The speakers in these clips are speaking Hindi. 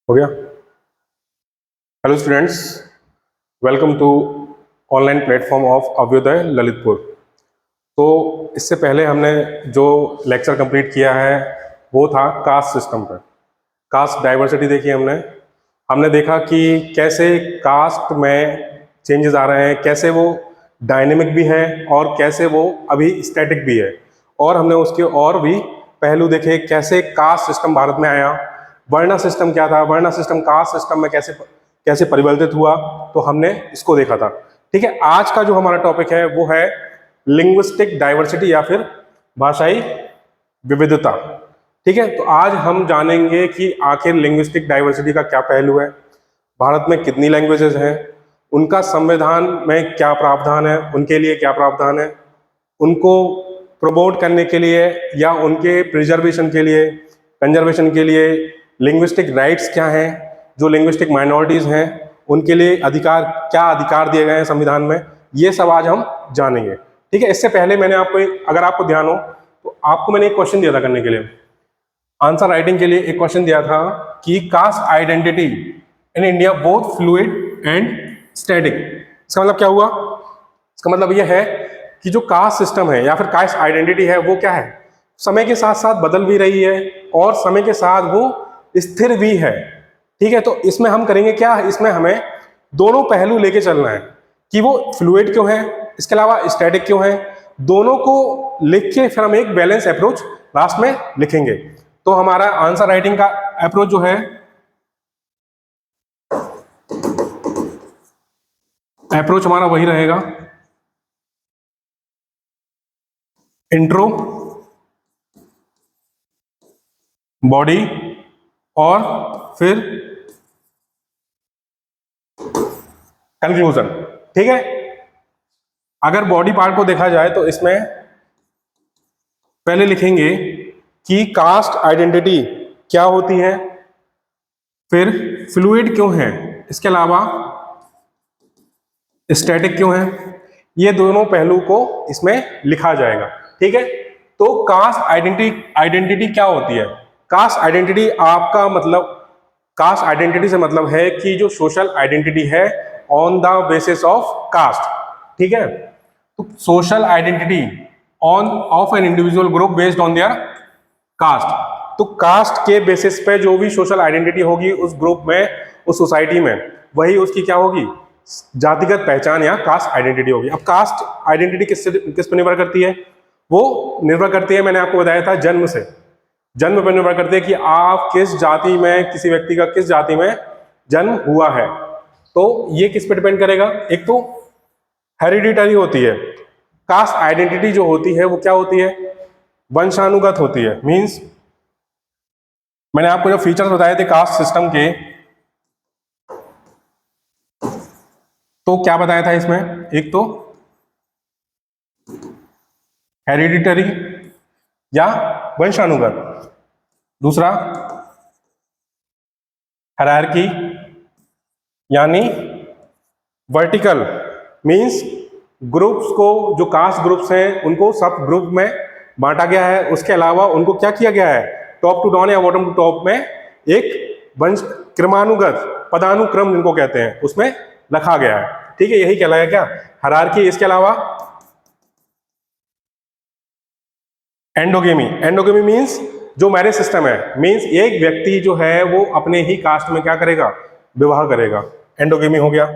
हो गया। Hello students, welcome to online platform of Abhyudaya Lalitpur. तो इससे पहले हमने जो लेक्चर कंप्लीट किया है वो था कास्ट सिस्टम पर। कास्ट डाइवर्सिटी देखी हमने हमने देखा कि कैसे कास्ट में चेंजेस आ रहे हैं, कैसे वो डायनेमिक भी है और कैसे वो अभी स्टैटिक भी है। और हमने उसके और भी पहलू देखे, कैसे कास्ट सिस्टम भारत में आया, वर्ण सिस्टम क्या था, वर्ण सिस्टम कास्ट सिस्टम में कैसे कैसे परिवर्तित हुआ, तो हमने इसको देखा था। ठीक है, आज का जो हमारा टॉपिक है वो है लिंग्विस्टिक डाइवर्सिटी या फिर भाषाई विविधता। ठीक है, तो आज हम जानेंगे कि आखिर लिंग्विस्टिक डाइवर्सिटी का क्या पहलू है, भारत में कितनी लैंग्वेजेस हैं, उनका संविधान में क्या प्रावधान है, उनके लिए क्या प्रावधान है, उनको प्रमोट करने के लिए या उनके प्रिजर्वेशन के लिए, कंजर्वेशन के लिए लिंग्विस्टिक राइट्स क्या हैं, जो लिंग्विस्टिक माइनॉरिटीज हैं उनके लिए अधिकार, क्या अधिकार दिए गए हैं संविधान में, ये सब आज हम जानेंगे। ठीक है, इससे पहले मैंने आपको अगर आपको ध्यान हो तो आपको मैंने एक क्वेश्चन दिया था करने के लिए, आंसर राइटिंग के लिए एक क्वेश्चन दिया था कि cast identity in India both fluid and static. इसका मतलब क्या हुआ? इसका मतलब यह है कि जो कास्ट सिस्टम है या फिर कास्ट आइडेंटिटी है वो क्या है, समय के साथ साथ बदल भी रही है और समय के साथ वो स्थिर भी है। ठीक है, तो इसमें हम करेंगे क्या, इसमें हमें दोनों पहलू लेके चलना है कि वो फ्लूइड क्यों है, इसके अलावा स्टैटिक क्यों है, दोनों को लिख के फिर हम एक बैलेंस अप्रोच लास्ट में लिखेंगे। तो हमारा आंसर राइटिंग का अप्रोच जो है, अप्रोच हमारा वही रहेगा, इंट्रो, बॉडी और फिर कंक्लूजन। ठीक है, अगर बॉडी पार्ट को देखा जाए तो इसमें पहले लिखेंगे कि कास्ट आइडेंटिटी क्या होती है, फिर फ्लूइड क्यों है, इसके अलावा स्टैटिक क्यों है, ये दोनों पहलू को इसमें लिखा जाएगा। ठीक है, तो कास्ट आइडेंटिटी क्या होती है? कास्ट आइडेंटिटी आपका मतलब, कास्ट आइडेंटिटी से मतलब है कि जो सोशल आइडेंटिटी है on the basis of caste. ठीक है, तो social identity on of an individual group based on their caste. तो कास्ट के बेसिस पे जो भी सोशल आइडेंटिटी होगी उस ग्रुप में, उस सोसाइटी में, वही उसकी क्या होगी, जातिगत पहचान या कास्ट आइडेंटिटी होगी। अब कास्ट आइडेंटिटी किस पर निर्भर करती है? वो निर्भर करती है, मैंने आपको बताया था, जन्म से। जन्म पर निर्भर करती है कि आप किस जाति में, किसी व्यक्ति का किस जाति में जन्म हुआ है। तो ये किस पे डिपेंड करेगा? एक तो हेरिडिटरी होती है, कास्ट आइडेंटिटी जो होती है वो क्या होती है, वंशानुगत होती है। मींस मैंने आपको जो फीचर्स बताए थे कास्ट सिस्टम के, तो क्या बताया था इसमें, एक तो हेरिडिटरी या वंशानुगत, दूसरा हायरार्की यानी वर्टिकल, मींस ग्रुप्स को, जो कास्ट ग्रुप्स हैं उनको सब ग्रुप में बांटा गया है, उसके अलावा उनको क्या किया गया है, टॉप टू डाउन या बॉटम टू टॉप में एक वंश क्रमानुगत पदानुक्रम जिनको कहते हैं उसमें रखा गया है। ठीक है, यही कहलाया क्या, हायरार्की। इसके अलावा एंडोगेमी, एंडोगेमी मींस जो मैरिज सिस्टम है, मींस एक व्यक्ति जो है वो अपने ही कास्ट में क्या करेगा, विवाह करेगा, एंडोगेमी हो गया।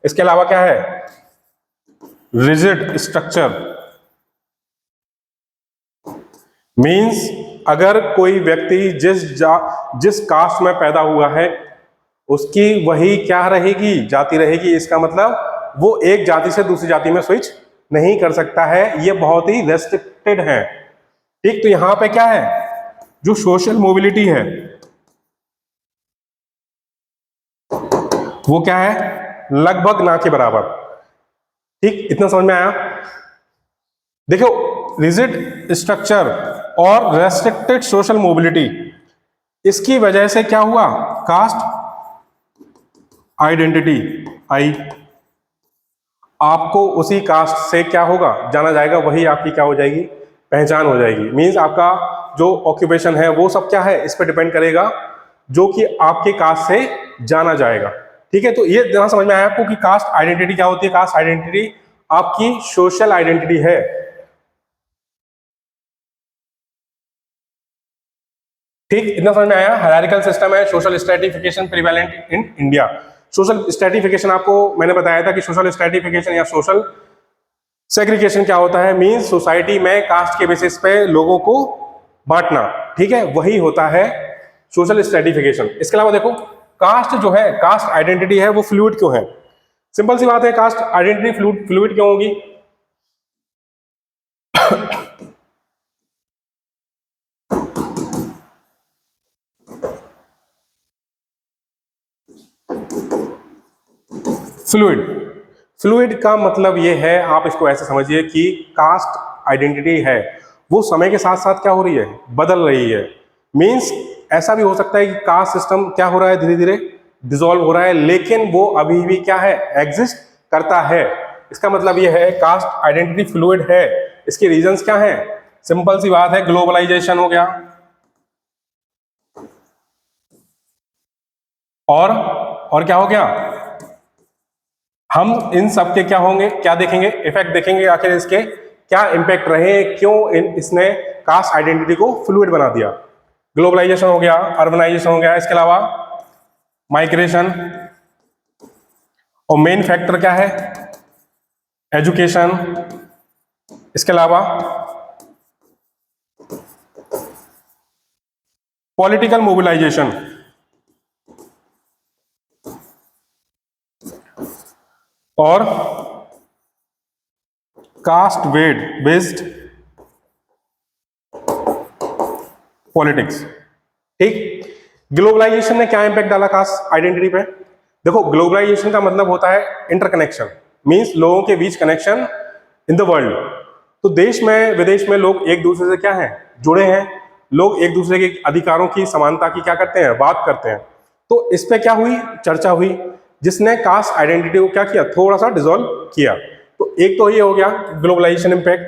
इसके अलावा क्या है, रिजिड स्ट्रक्चर, मींस अगर कोई व्यक्ति जिस कास्ट में पैदा हुआ है उसकी वही क्या रहेगी, जाति रहेगी। इसका मतलब वो एक जाति से दूसरी जाति में स्विच नहीं कर सकता है, ये बहुत ही रेस्ट्रिक्टेड है। ठीक, तो यहां पे क्या है, जो सोशल मोबिलिटी है वो क्या है, लगभग ना के बराबर। ठीक, इतना समझ में आया? देखो, रिजिड स्ट्रक्चर और रेस्ट्रिक्टेड सोशल मोबिलिटी, इसकी वजह से क्या हुआ, कास्ट आइडेंटिटी आई। आपको उसी कास्ट से क्या होगा, जाना जाएगा, वही आपकी क्या हो जाएगी, पहचान हो जाएगी। मींस आपका जो ऑक्यूपेशन है वो सब क्या है, इस पर डिपेंड करेगा जो कि आपके कास्ट से जाना जाएगा। ठीक है, तो ये ध्यान समझ में आया आपको कि कास्ट आइडेंटिटी क्या होती है। कास्ट आइडेंटिटी आपकी सोशल आइडेंटिटी है। ठीक, इतना समझ में आया। हायरार्किकल सिस्टम है, social stratification prevalent in India. Social stratification आपको मैंने बताया था कि सोशल स्ट्रेटिफिकेशन या सोशल सेग्रीगेशन क्या होता है, मींस सोसाइटी में कास्ट के बेसिस पे लोगों को बांटना। ठीक है, वही होता है सोशल स्ट्रेटिफिकेशन। इसके अलावा देखो, कास्ट जो है, कास्ट आइडेंटिटी है, वो फ्लूइड क्यों है? सिंपल सी बात है, कास्ट आइडेंटिटी फ्लूइड क्यों होगी? फ्लूइड, फ्लूइड का मतलब ये है, आप इसको ऐसे समझिए कि कास्ट आइडेंटिटी है वो समय के साथ साथ क्या हो रही है, बदल रही है। मींस ऐसा भी हो सकता है कि कास्ट सिस्टम क्या हो रहा है, धीरे धीरे डिसॉल्व हो रहा है, लेकिन वो अभी भी क्या है, एग्जिस्ट करता है। इसका मतलब ये है कास्ट आइडेंटिटी फ्लूइड है। इसके रीजंस क्या है? सिंपल सी बात है, ग्लोबलाइजेशन हो गया, और क्या हो गया, हम इन सब के क्या होंगे, क्या देखेंगे, इफेक्ट देखेंगे, आखिर इसके क्या इंपैक्ट रहे, क्यों इसने कास्ट आइडेंटिटी को फ्लूइड बना दिया। ग्लोबलाइजेशन हो गया, अर्बनाइजेशन हो गया, इसके अलावा माइग्रेशन, और मेन फैक्टर क्या है, एजुकेशन, इसके अलावा पॉलिटिकल मोबिलाइजेशन, और कास्ट बेस्ड पॉलिटिक्स। ठीक, ग्लोबलाइजेशन ने क्या इंपैक्ट डाला कास्ट आइडेंटिटी पे? देखो, ग्लोबलाइजेशन का मतलब होता है इंटरकनेक्शन, मींस लोगों के बीच कनेक्शन इन द वर्ल्ड। तो देश में विदेश में लोग एक दूसरे से क्या है, जुड़े हैं। लोग एक दूसरे के अधिकारों की समानता की क्या करते हैं, बात करते हैं। तो इस पे क्या हुई, चर्चा हुई, जिसने कास्ट आइडेंटिटी को क्या किया, थोड़ा सा डिसॉल्व किया। तो एक तो ये हो गया ग्लोबलाइजेशन इंपैक्ट।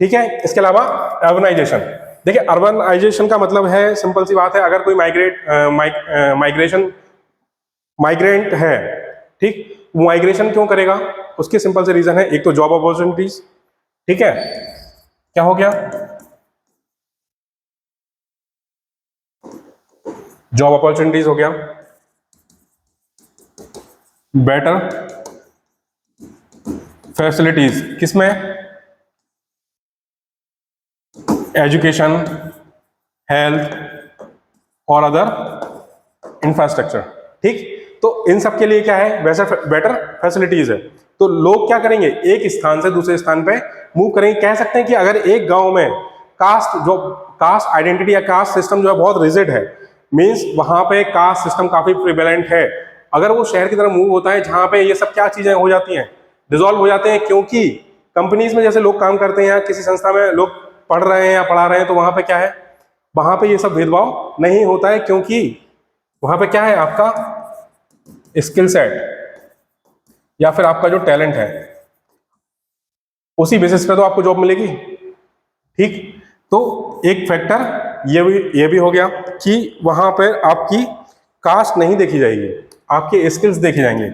ठीक है, इसके अलावा अर्बनाइजेशन। देखिए, अर्बनाइजेशन का मतलब है, सिंपल सी बात है, अगर कोई माइग्रेंट है, ठीक, वो माइग्रेशन क्यों करेगा? उसके सिंपल से रीजन है, एक तो जॉब अपॉर्चुनिटीज, ठीक है, क्या हो गया, जॉब अपॉर्चुनिटीज हो गया, बेटर फैसिलिटीज किसमें, एजुकेशन, हेल्थ और अदर इंफ्रास्ट्रक्चर। ठीक, तो इन सब के लिए क्या है, वैसे बेटर फैसिलिटीज है। तो लोग क्या करेंगे, एक स्थान से दूसरे स्थान पे मूव करेंगे। कह सकते हैं कि अगर एक गांव में कास्ट आइडेंटिटी या कास्ट सिस्टम जो है बहुत रिजिड है, मींस वहां पे कास्ट सिस्टम काफी प्रिवेलेंट है, अगर वो शहर की तरफ मूव होता है जहां पे ये सब क्या चीजें हो जाती हैं, डिसॉल्व हो जाते हैं, क्योंकि कंपनीज में जैसे लोग काम करते हैं या किसी संस्था में लोग पढ़ रहे हैं या पढ़ा रहे हैं, तो वहां पे क्या है, वहां पे ये सब भेदभाव नहीं होता है, क्योंकि वहां पे क्या है, आपका स्किल सेट या फिर आपका जो टैलेंट है, उसी बेसिस पे तो आपको जॉब मिलेगी। ठीक, तो एक फैक्टर ये भी हो गया कि वहां पर आपकी कास्ट नहीं देखी जाएगी, आपके स्किल्स देखे जाएंगे।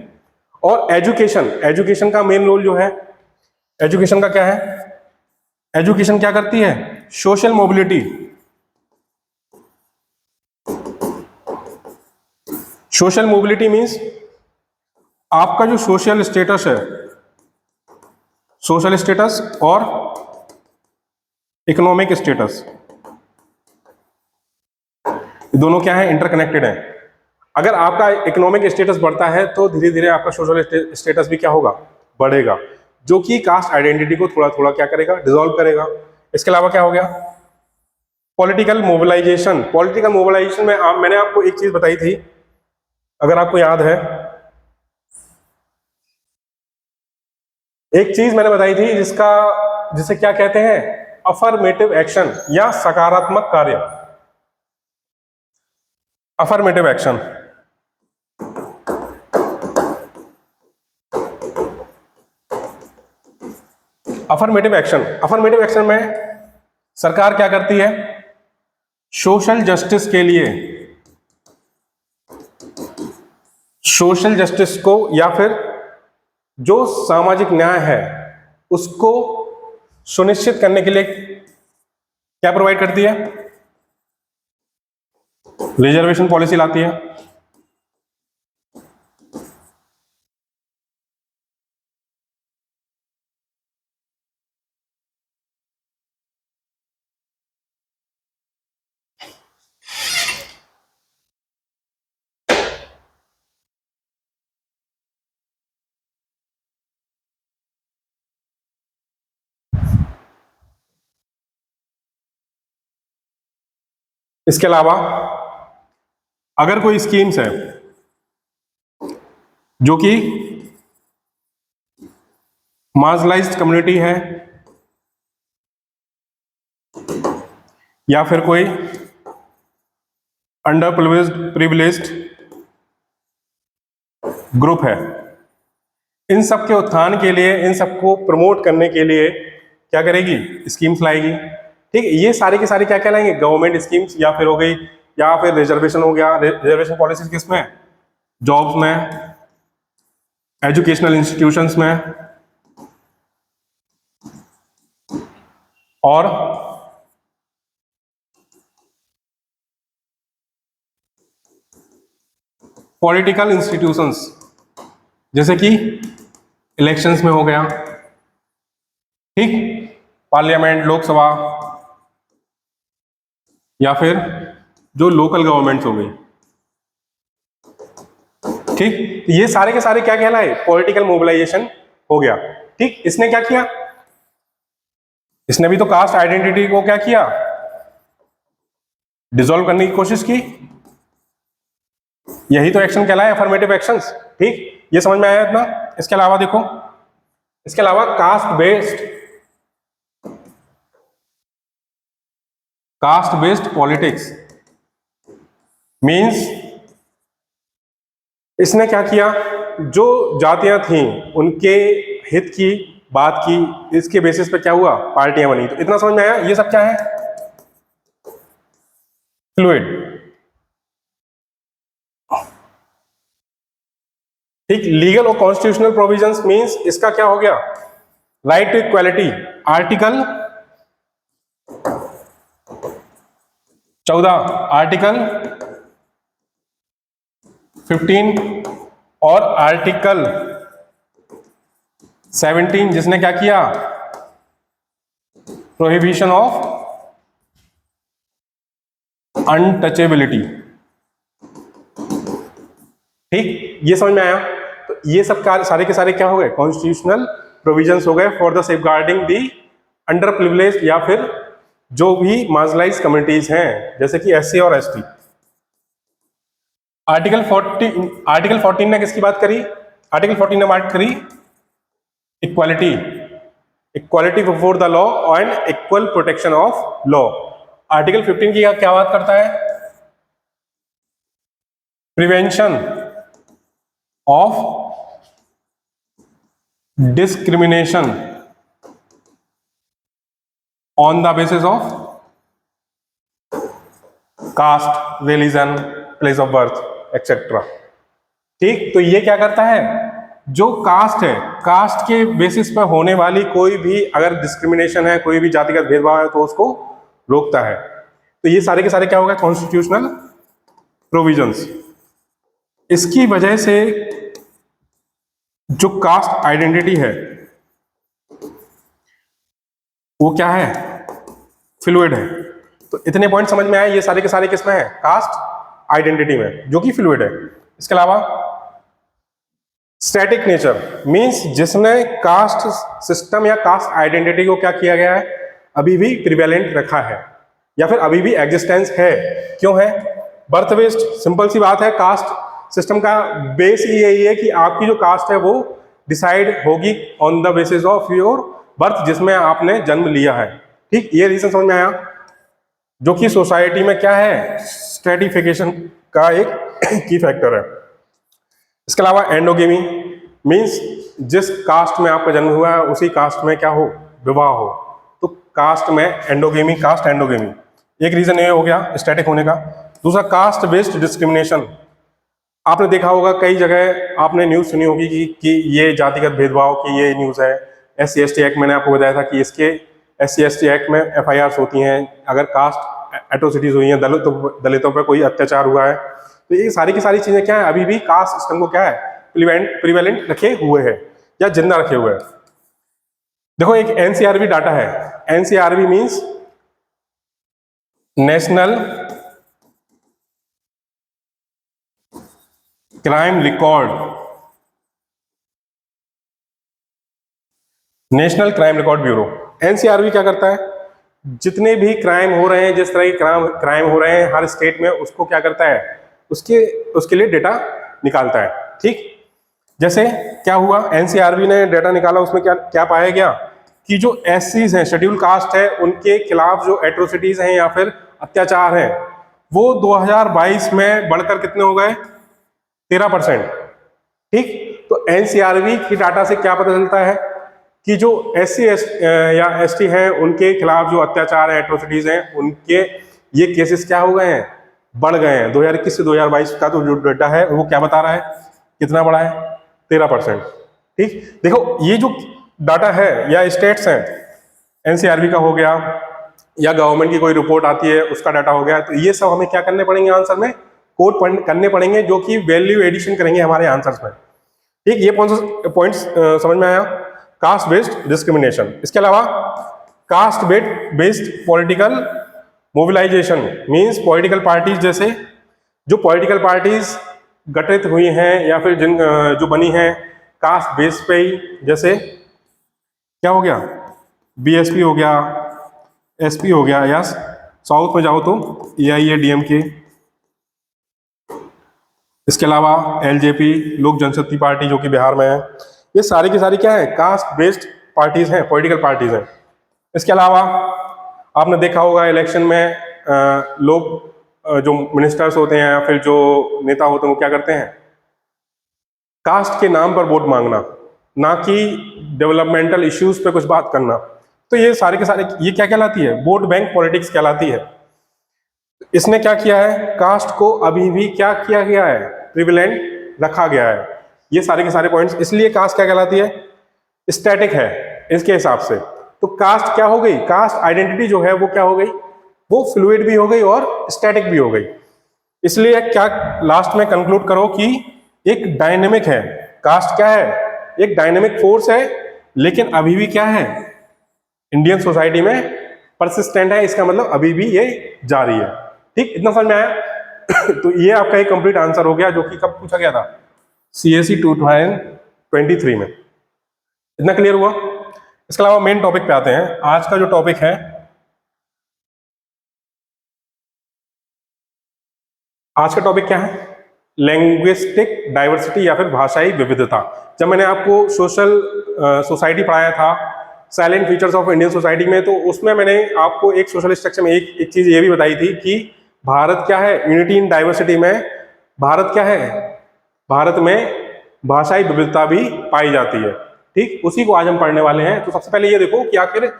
और एजुकेशन का मेन रोल जो है, एजुकेशन का क्या है, एजुकेशन क्या करती है, social mobility. Social mobility means आपका जो सोशल स्टेटस है, सोशल स्टेटस और इकोनॉमिक स्टेटस, दोनों क्या है, इंटरकनेक्टेड है। अगर आपका इकोनॉमिक स्टेटस बढ़ता है तो धीरे धीरे आपका सोशल स्टेटस भी क्या होगा, बढ़ेगा, जो कि कास्ट आइडेंटिटी को थोड़ा थोड़ा क्या करेगा, डिसॉल्व करेगा। इसके अलावा क्या हो गया, पॉलिटिकल मोबिलाइजेशन। पॉलिटिकल मोबिलाइजेशन में मैंने आपको एक चीज बताई थी, अगर आपको याद है, एक चीज मैंने बताई थी जिसे क्या कहते हैं, अफर्मेटिव एक्शन या सकारात्मक कार्य। अफर्मेटिव एक्शन, अफर्मेटिव एक्शन में सरकार क्या करती है, सोशल जस्टिस के लिए सोशल जस्टिस को या फिर जो सामाजिक न्याय है उसको सुनिश्चित करने के लिए क्या प्रोवाइड करती है? रिजर्वेशन पॉलिसी लाती है। इसके अलावा अगर कोई स्कीम्स है जो कि मार्जिनलाइज्ड कम्युनिटी है या फिर कोई अंडर प्रिविलेज्ड ग्रुप है, इन सब के उत्थान के लिए, इन सबको प्रमोट करने के लिए क्या करेगी? स्कीम्स लाएगी। ठीक है, ये सारी की सारी क्या कहलाएंगे? गवर्नमेंट स्कीम्स, या फिर हो गई, या फिर रिजर्वेशन हो गया। रिजर्वेशन पॉलिसीज किसमें? जॉब्स में, एजुकेशनल इंस्टीट्यूशंस में, और पॉलिटिकल इंस्टीट्यूशंस, जैसे कि इलेक्शंस में हो गया, ठीक, पार्लियामेंट, लोकसभा, या फिर जो लोकल गवर्नमेंट्स हो गई। ठीक, ये सारे के सारे क्या कहलाए? पॉलिटिकल मोबिलाइजेशन हो गया। ठीक, इसने क्या किया? इसने भी तो कास्ट आइडेंटिटी को क्या किया? डिसॉल्व करने की कोशिश की। यही तो एक्शन कहलाए, अफर्मेटिव एक्शंस। ठीक, ये समझ में आया इतना? इसके अलावा देखो, इसके अलावा कास्ट बेस्ड पॉलिटिक्स मींस इसने क्या किया? जो जातियां थीं उनके हित की बात की, इसके बेसिस पे क्या हुआ? पार्टियां बनी। तो इतना समझ में आया? ये सब क्या है? फ्लूइड। ठीक, लीगल और कॉन्स्टिट्यूशनल प्रोविजंस मींस इसका क्या हो गया? Right to equality, article 14, article 15 और आर्टिकल 17, जिसने क्या किया? Prohibition of untouchability. ठीक, ये समझ में आया? तो ये सब सारे के सारे क्या हो गए? कॉन्स्टिट्यूशनल प्रोविजंस हो गए for the safeguarding the under privilege, या फिर जो भी मार्जिनलाइज कम्युनिटीज हैं, जैसे कि एससी और एसटी। आर्टिकल 14 ने किसकी बात करी? आर्टिकल 14 ने बात करी equality, equality before the law and equal protection of law. Article 15 की क्या बात करता है? Prevention of discrimination on the basis of caste, religion, place of birth etcetera. ठीक, तो ये क्या करता है? जो कास्ट है, कास्ट के बेसिस पर होने वाली कोई भी अगर डिस्क्रिमिनेशन है, कोई भी जातिगत भेदभाव है, तो उसको रोकता है। तो ये सारे के सारे क्या होगा? Constitutional provisions. इसकी वजह से जो कास्ट आइडेंटिटी है वो क्या है? फ्लूइड है। तो इतने पॉइंट समझ में आए? ये सारे के सारे किसमें है? कास्ट आइडेंटिटी में, जो कि फ्लूइड है। इसके अलावा स्टैटिक नेचर मींस जिसने कास्ट सिस्टम या कास्ट आइडेंटिटी को क्या किया गया है? अभी भी प्रिवेलेंट रखा है, या फिर अभी भी एग्जिस्टेंस है। क्यों है? बर्थ बेस्ड, सिंपल सी बात है। कास्ट सिस्टम का बेस ही यही है कि आपकी जो कास्ट है वो डिसाइड होगी on the basis of your birth, जिसमें आपने जन्म लिया है। ठीक, ये रीजन समझ में आया? जो कि सोसाइटी में क्या है? स्ट्रेटिफिकेशन का एक की फैक्टर है। इसके अलावा एंडोगेमी मींस जिस कास्ट में आपका जन्म हुआ है उसी कास्ट में क्या हो? विवाह हो। तो कास्ट में एंडोगेमी, कास्ट एंडोगेमी एक रीजन ये हो गया स्टैटिक होने का। दूसरा कास्ट बेस्ड डिस्क्रिमिनेशन, आपने देखा होगा कई जगह आपने न्यूज़ सुनी होगी कि ये जातिगत भेदभाव की ये न्यूज़ है। SC/ST एक्ट मैंने आपको बताया था कि इसके SC/ST एक्ट में FIRs होती हैं अगर कास्ट एट्रोसिटीज हुई हैं, दलितों पर कोई अत्याचार हुआ है, तो ये सारी की सारी चीज़ें क्या है, अभी भी कास्ट सिस्टम को क्या है प्रिवेलेंट रखे हुए है या जिंदा रखे हुए है। देखो एक NCRB डाटा है। NCRB means national crime record, national crime record bureau. NCRB क्या करता है, जितने भी क्राइम हो रहे हैं, जिस तरह के क्राइम हो रहे हैं हर स्टेट में, उसको क्या करता है, उसके लिए डेटा निकालता है। ठीक, जैसे क्या हुआ, NCRB ने डेटा निकाला, उसमें क्या क्या पाया गया कि जो SCs हैं, शेड्यूल कास्ट है, उनके खिलाफ जो एट्रोसिटीज हैं या फिर अत्याचार हैं, वो 2022 में बढ़कर कितने हो गए, 13%। ठीक, तो NCRB की डाटा से क्या पता चलता है कि जो SC या ST हैं, उनके खिलाफ जो अत्याचार है, एट्रोसिटीज हैं, उनके ये केसेस क्या हो गए हैं, बढ़ गए हैं। 2021 से 2022 का तो जो डेटा है वो क्या बता रहा है, कितना बढ़ा है, 13%। ठीक, देखो ये जो डाटा है या स्टेट्स हैं, NCRB का हो गया या गवर्नमेंट की कोई रिपोर्ट आती है उसका डाटा हो गया, तो ये सब हमें क्या करने पड़ेंगे, आंसर में कोड करने पड़ेंगे, जो कि वैल्यू एडिशन करेंगे हमारे आंसर्स में। ठीक, ये पॉइंट्स समझ में आया। कास्ट बेस्ड डिस्क्रिमिनेशन, इसके अलावा caste based political mobilisation means political parties, जैसे जो पॉलिटिकल पार्टीज गठित हुई हैं या फिर जिन जो बनी हैं कास्ट बेस पे ही, जैसे क्या हो गया, BSP हो गया, SP हो गया, या साउथ में जाओ तो AIADMK, इसके अलावा LJP लोक जनशक्ति पार्टी जो कि बिहार में है, ये सारी की सारी क्या है, कास्ट बेस्ड पार्टीज हैं, पॉलिटिकल पार्टीज हैं। इसके अलावा आपने देखा होगा इलेक्शन में लोग जो मिनिस्टर्स होते हैं या फिर जो नेता होते हैं वो क्या करते हैं, कास्ट के नाम पर वोट मांगना, ना कि डेवलपमेंटल इश्यूज पे कुछ बात करना। तो ये सारे के सारे ये क्या कहलाती है, वोट बैंक पॉलिटिक्स कहलाती है। इसने क्या किया है, कास्ट को अभी भी क्या किया गया है, प्रिविलेंट रखा गया है। ये सारे के सारे पॉइंट्स, इसलिए कास्ट क्या कहलाती है, स्टैटिक है इसके हिसाब से। तो कास्ट क्या हो गई, कास्ट आइडेंटिटी जो है वो क्या हो गई, वो फ्लूइड भी हो गई और स्टैटिक भी हो गई। इसलिए क्या लास्ट में कंक्लूड करो कि एक डायनेमिक है, कास्ट क्या है, एक डायनेमिक फोर्स है, लेकिन अभी भी क्या है, इंडियन सोसाइटी में परसिस्टेंट है। इसका मतलब अभी भी ये जारी है। ठीक, इतना समझ में आया। तो ये आपका एक कंप्लीट आंसर हो गया, जो कि कब पूछा गया था, CSE 2023 में। इतना क्लियर हुआ। इसके अलावा मेन टॉपिक पे आते हैं। आज का जो टॉपिक है, आज का टॉपिक क्या है, लैंग्विस्टिक डाइवर्सिटी या फिर भाषाई विविधता। जब मैंने आपको सोसाइटी पढ़ाया था, salient features of Indian society में, तो उसमें मैंने आपको एक सोशल स्ट्रक्चर में एक चीज ये भी बताई थी कि भारत क्या है, यूनिटी इन डाइवर्सिटी में भारत क्या है, भारत में भाषाई विविधता भी पाई जाती है। ठीक, उसी को आज हम पढ़ने वाले हैं। तो सबसे पहले ये देखो कि आखिर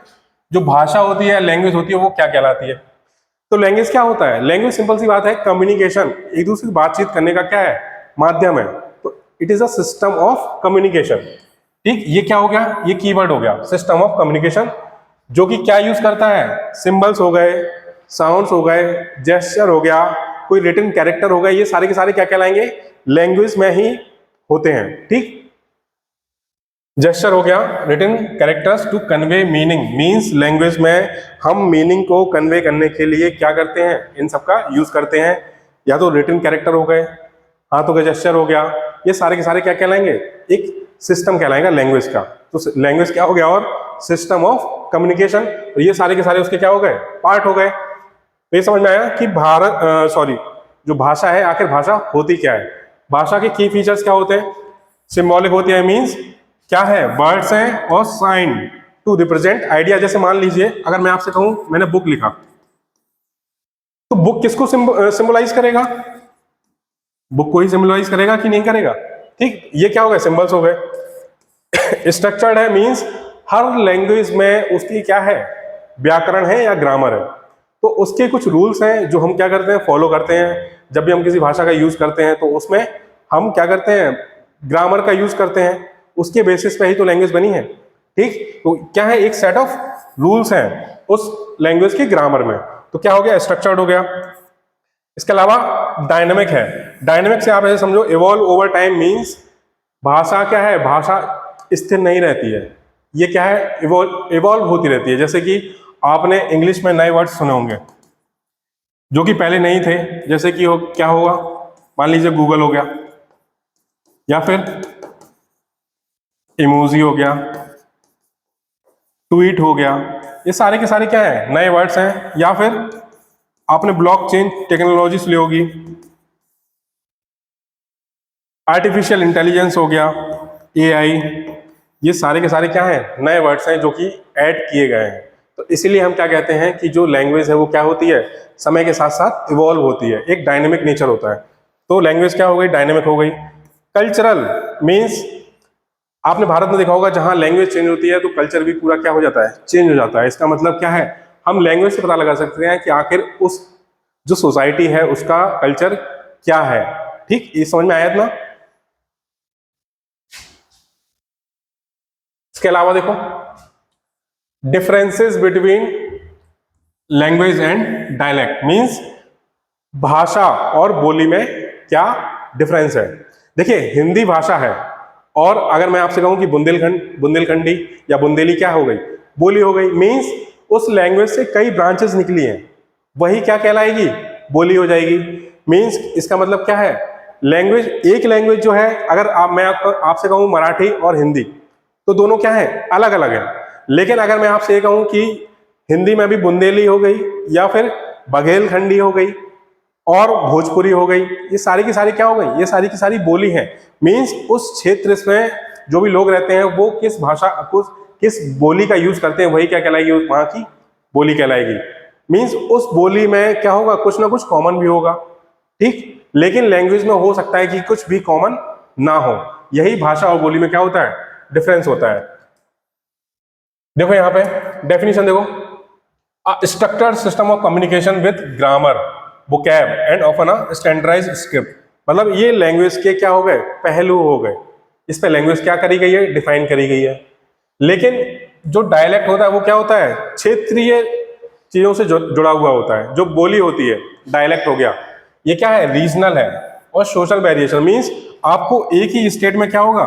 जो भाषा होती है, लैंग्वेज होती है, वो क्या कहलाती है। तो लैंग्वेज क्या होता है, लैंग्वेज सिंपल सी बात है, कम्युनिकेशन, एक दूसरे से बातचीत करने का क्या है, माध्यम है। तो it is a system of communication. ठीक, ये क्या हो गया, ये कीवर्ड हो गया, सिस्टम ऑफ कम्युनिकेशन, जो कि क्या यूज करता है, सिंबल्स हो गए, साउंड्स हो गए, जेस्चर हो गया, कोई रिटन कैरेक्टर हो गए, ये सारे के सारे क्या कहलाएंगे, लैंग्वेज में ही होते हैं। ठीक, जेस्चर हो गया, written characters to convey meaning, means language में हम मीनिंग को कन्वे करने के लिए क्या करते हैं, इन सब का यूज करते हैं। या तो रिटन कैरेक्टर हो गए, हाथों का जेस्चर हो गया, ये सारे के सारे क्या कहलाएंगे, एक सिस्टम कहलाएगा लैंग्वेज का। तो लैंग्वेज क्या हो गया, और सिस्टम ऑफ कम्युनिकेशन, तो ये सारे के सारे उसके क्या हो गए, पार्ट हो गए। तो ये समझ में आया कि जो भाषा है, आखिर भाषा होती क्या है। भाषा के की फीचर्स क्या होते हैं, सिंबॉलिक होती है, मीन्स क्या है, वर्ड्स हैं और साइन टू रिप्रेजेंट आइडिया। जैसे मान लीजिए अगर मैं आपसे कहूं मैंने बुक लिखा, तो बुक किसको सिंबलाइज करेगा, बुक को ही सिंबलाइज करेगा कि नहीं करेगा। ठीक, ये क्या हो गए, सिंबल्स हो गए। स्ट्रक्चर्ड है, मीन्स हर लैंग्वेज में उसकी क्या है, व्याकरण है या ग्रामर है, तो उसके कुछ रूल्स हैं जो हम क्या करते हैं, फॉलो करते हैं। जब भी हम किसी भाषा का यूज करते हैं तो उसमें हम क्या करते हैं, ग्रामर का यूज करते हैं, उसके बेसिस पे ही तो लैंग्वेज बनी है। ठीक, तो क्या है, एक सेट ऑफ रूल्स हैं उस लैंग्वेज के ग्रामर में। तो क्या हो गया, स्ट्रक्चर्ड हो गया। इसके अलावा डायनेमिक है। डायनेमिक से आप ऐसे समझो, इवॉल्व ओवर टाइम मीन्स भाषा क्या है, भाषा स्थिर नहीं रहती है, ये क्या है, इवॉल्व होती रहती है। जैसे कि आपने इंग्लिश में नए वर्ड्स सुने होंगे जो कि पहले नहीं थे, जैसे कि क्या होगा, मान लीजिए गूगल हो गया, या फिर इमोजी हो गया, ट्वीट हो गया, ये सारे के सारे क्या है, नए वर्ड्स हैं। या फिर आपने ब्लॉकचेन टेक्नोलॉजी सुनी होगी, आर्टिफिशियल इंटेलिजेंस हो गया, एआई, ये सारे के सारे क्या हैं, नए वर्ड्स हैं जो कि ऐड किए गए हैं। तो इसीलिए हम क्या कहते हैं कि जो लैंग्वेज है वो क्या होती है, समय के साथ साथ इवॉल्व होती है, एक डायनेमिक नेचर होता है। तो लैंग्वेज क्या हो गई, डायनेमिक हो गई। कल्चरल मीन्स आपने भारत में देखा होगा, जहां लैंग्वेज चेंज होती है तो कल्चर भी पूरा क्या हो जाता है, चेंज हो जाता है। इसका मतलब क्या है, हम लैंग्वेज से पता लगा सकते हैं कि आखिर उस जो सोसाइटी है उसका कल्चर क्या है। ठीक, ये समझ में आया ना। इसके अलावा देखो, differences between language and dialect means भाषा और बोली में क्या डिफरेंस है। देखिए, हिंदी भाषा है, और अगर मैं आपसे कहूं कि बुंदेलखंडी या बुंदेली क्या हो गई, बोली हो गई, मीन्स उस लैंग्वेज से कई ब्रांचेस निकली हैं, वही क्या कहलाएगी, बोली हो जाएगी। मीन्स इसका मतलब क्या है, लैंग्वेज, एक लैंग्वेज जो है, अगर मैं आपसे कहूं मराठी और हिंदी, तो दोनों क्या है, अलग अलग है। लेकिन अगर मैं आपसे ये कहूं कि हिंदी में भी बुंदेली हो गई, या फिर बघेलखंडी हो गई, और भोजपुरी हो गई, ये सारी की सारी क्या हो गई, ये सारी की सारी बोली है। मीन्स उस क्षेत्र में जो भी लोग रहते हैं वो किस भाषा को, किस बोली का यूज करते हैं, वही क्या कहलाएगी, वहां की बोली कहलाएगी। मीन्स उस बोली में क्या होगा, कुछ ना कुछ कॉमन भी होगा। ठीक, लेकिन लैंग्वेज में हो सकता है कि कुछ भी कॉमन ना हो, यही भाषा और बोली में क्या होता है, डिफरेंस होता है। देखो यहां पे डेफिनेशन देखो, structured system of communication with grammar, vocab and often a standardised script. मतलब ये लैंग्वेज के क्या हो गए, पहलू हो गए। इस पे लैंग्वेज क्या करी गई है, डिफाइन करी गई है। लेकिन जो डायलेक्ट होता है वो क्या होता है, क्षेत्रीय चीजों से जुड़ा हुआ होता है। जो बोली होती है, डायलेक्ट हो गया, ये क्या है, रीजनल है। और सोशल वेरिएशन मीन्स आपको एक ही स्टेट में क्या होगा,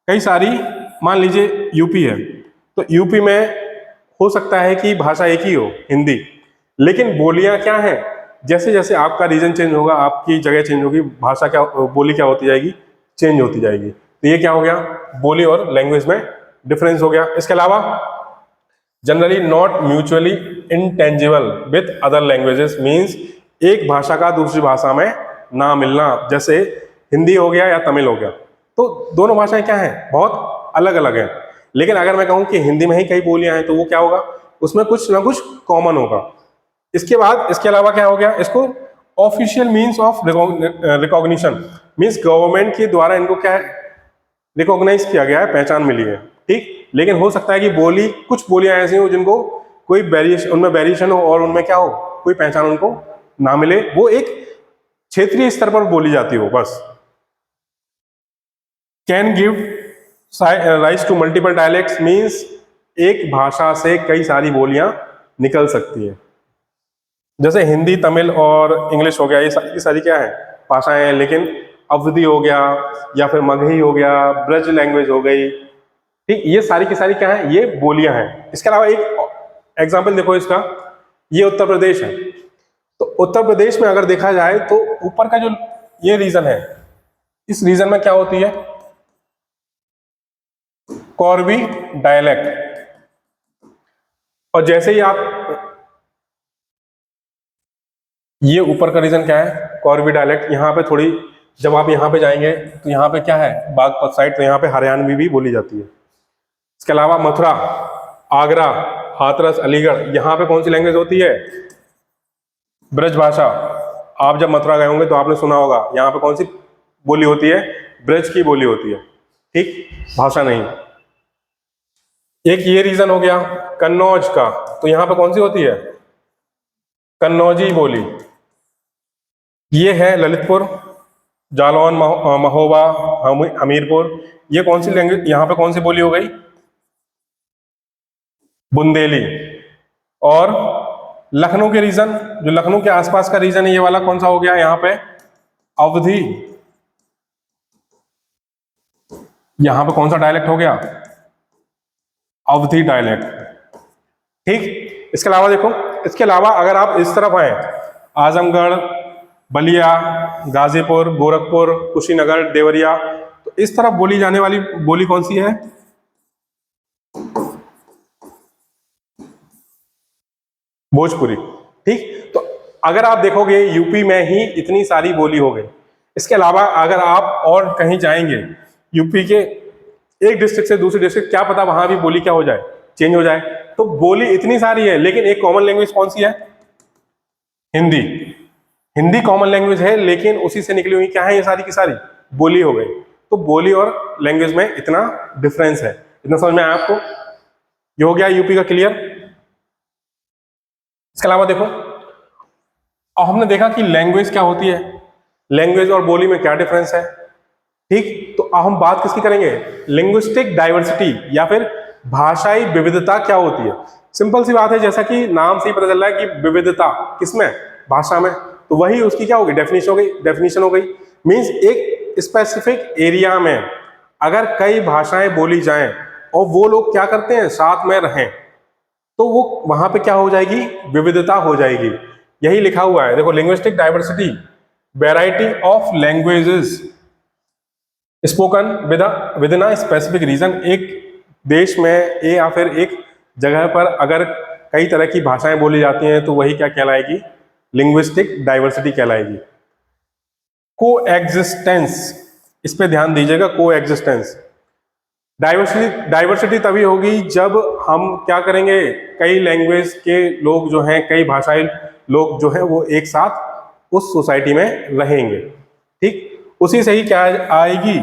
कई सारी, मान लीजिए यूपी है, तो यूपी में हो सकता है कि भाषा एक ही हो, हिंदी, लेकिन बोलियां क्या हैं, जैसे जैसे आपका रीजन चेंज होगा, आपकी जगह चेंज होगी, भाषा क्या, बोली क्या होती जाएगी, चेंज होती जाएगी। तो ये क्या हो गया, बोली और लैंग्वेज में डिफरेंस हो गया। इसके अलावा generally not mutually intangible with other languages means एक भाषा का दूसरी भाषा में ना मिलना, जैसे हिंदी हो गया या तमिल हो गया, तो दोनों भाषाएं क्या हैं, बहुत अलग अलग हैं। लेकिन अगर मैं कहूं कि हिंदी में ही कई बोलियां हैं, तो वो क्या होगा, उसमें कुछ ना कुछ कॉमन होगा। इसके बाद इसके अलावा क्या हो गया, इसको official means of recognition means government के द्वारा इनको क्या है, रिकॉग्नाइज किया गया है, पहचान मिली है। ठीक, लेकिन हो सकता है कि बोली, कुछ बोलियां ऐसी हो जिनको कोई वेरिएशन, उनमें वेरिएशन हो और उनमें क्या हो, कोई पहचान उनको ना मिले, वो एक क्षेत्रीय स्तर पर बोली जाती हो बस। Can give rise to multiple dialects means एक भाषा से कई सारी बोलियां निकल सकती है। जैसे हिंदी, तमिल और इंग्लिश हो गया, ये सारी की सारी क्या है, भाषाएं हैं। लेकिन अवधी हो गया, या फिर मगही हो गया, ब्रज लैंग्वेज हो गई, ठीक, ये सारी की सारी क्या है, ये बोलियां हैं। इसके अलावा एक एग्जाम्पल देखो इसका, ये उत्तर प्रदेश है। तो उत्तर प्रदेश में अगर देखा जाए तो ऊपर का जो ये रीजन है, इस रीजन में क्या होती है, कौरवी डायलेक्ट। और जैसे ही आप, ये ऊपर का रीजन क्या है, कौरवी डायलेक्ट, यहाँ पे थोड़ी, जब आप यहाँ पे जाएंगे तो यहाँ पे क्या है, बागपत साइड, तो यहाँ पे हरियाणवी भी बोली जाती है। इसके अलावा मथुरा, आगरा, हाथरस, अलीगढ़, यहाँ पे कौन सी लैंग्वेज होती है, ब्रज भाषा। आप जब मथुरा गए होंगे तो आपने सुना होगा, यहाँ पे कौन सी बोली होती है, ब्रज की बोली होती है। ठीक, भाषा नहीं। एक ये रीजन हो गया कन्नौज का, तो यहाँ पे कौन सी होती है, कन्नौजी बोली। ये है ललितपुर, जालौन, महोबा, हमीरपुर, ये कौन सी लैंग्वेज, यहाँ पे कौन सी बोली हो गई? बुंदेली। और लखनऊ के रीजन, जो लखनऊ के आसपास का रीजन है, ये वाला कौन सा हो गया यहाँ पे? अवधी। यहाँ पे कौन सा डायलेक्ट हो गया? अवधी डायलेक्ट। ठीक। इसके अलावा देखो, इसके अलावा अगर आप इस तरफ आए, आजमगढ़, बलिया, गाजीपुर, गोरखपुर, कुशीनगर, देवरिया, तो इस तरफ बोली जाने वाली बोली कौन सी है? भोजपुरी। ठीक। तो अगर आप देखोगे यूपी में ही इतनी सारी बोली हो गई। इसके अलावा अगर आप और कहीं जाएंगे, यूपी के एक डिस्ट्रिक्ट से दूसरे डिस्ट्रिक्ट, क्या पता वहां भी बोली क्या हो जाए, चेंज हो जाए। तो बोली इतनी सारी है, लेकिन एक कॉमन लैंग्वेज कौन सी है? हिंदी। हिंदी कॉमन लैंग्वेज है, लेकिन उसी से निकली हुई क्या है, ये सारी की सारी बोली हो गई। तो बोली और लैंग्वेज में इतना डिफरेंस है। इतना समझ में आया आपको? ये हो गया यूपी का क्लियर। इसके अलावा देखो, अब हमने देखा कि लैंग्वेज क्या होती है, लैंग्वेज और बोली में क्या डिफरेंस है। ठीक। तो अब हम बात किसकी करेंगे? लिंग्विस्टिक डाइवर्सिटी, या फिर भाषाई विविधता क्या होती है। सिंपल सी बात है, जैसा कि नाम से ही पता चल रहा है कि विविधता किसमें? भाषा में। तो वही उसकी क्या होगी? डेफिनेशन हो गई। डेफिनेशन हो गई मींस एक स्पेसिफिक एरिया में अगर कई भाषाएं बोली जाएं और वो लोग क्या करते हैं, साथ में रहें, तो वो वहां पे क्या हो जाएगी? विविधता हो जाएगी। यही लिखा हुआ है, देखो, linguistic diversity, variety of languages spoken within a specific region. एक देश में या फिर एक जगह पर अगर कई तरह की भाषाएं बोली जाती हैं, तो वही क्या कहलाएगी? लिंग्विस्टिक डाइवर्सिटी कहलाएगी। को एग्जिस्टेंस, इस पे ध्यान दीजिएगा, को एग्जिस्टेंस। डाइवर्सिटी तभी होगी जब हम क्या करेंगे, कई लैंग्वेज के लोग जो हैं, कई भाषाई लोग जो हैं, वो एक साथ उस सोसाइटी में रहेंगे। ठीक। उसी से ही क्या आएगी,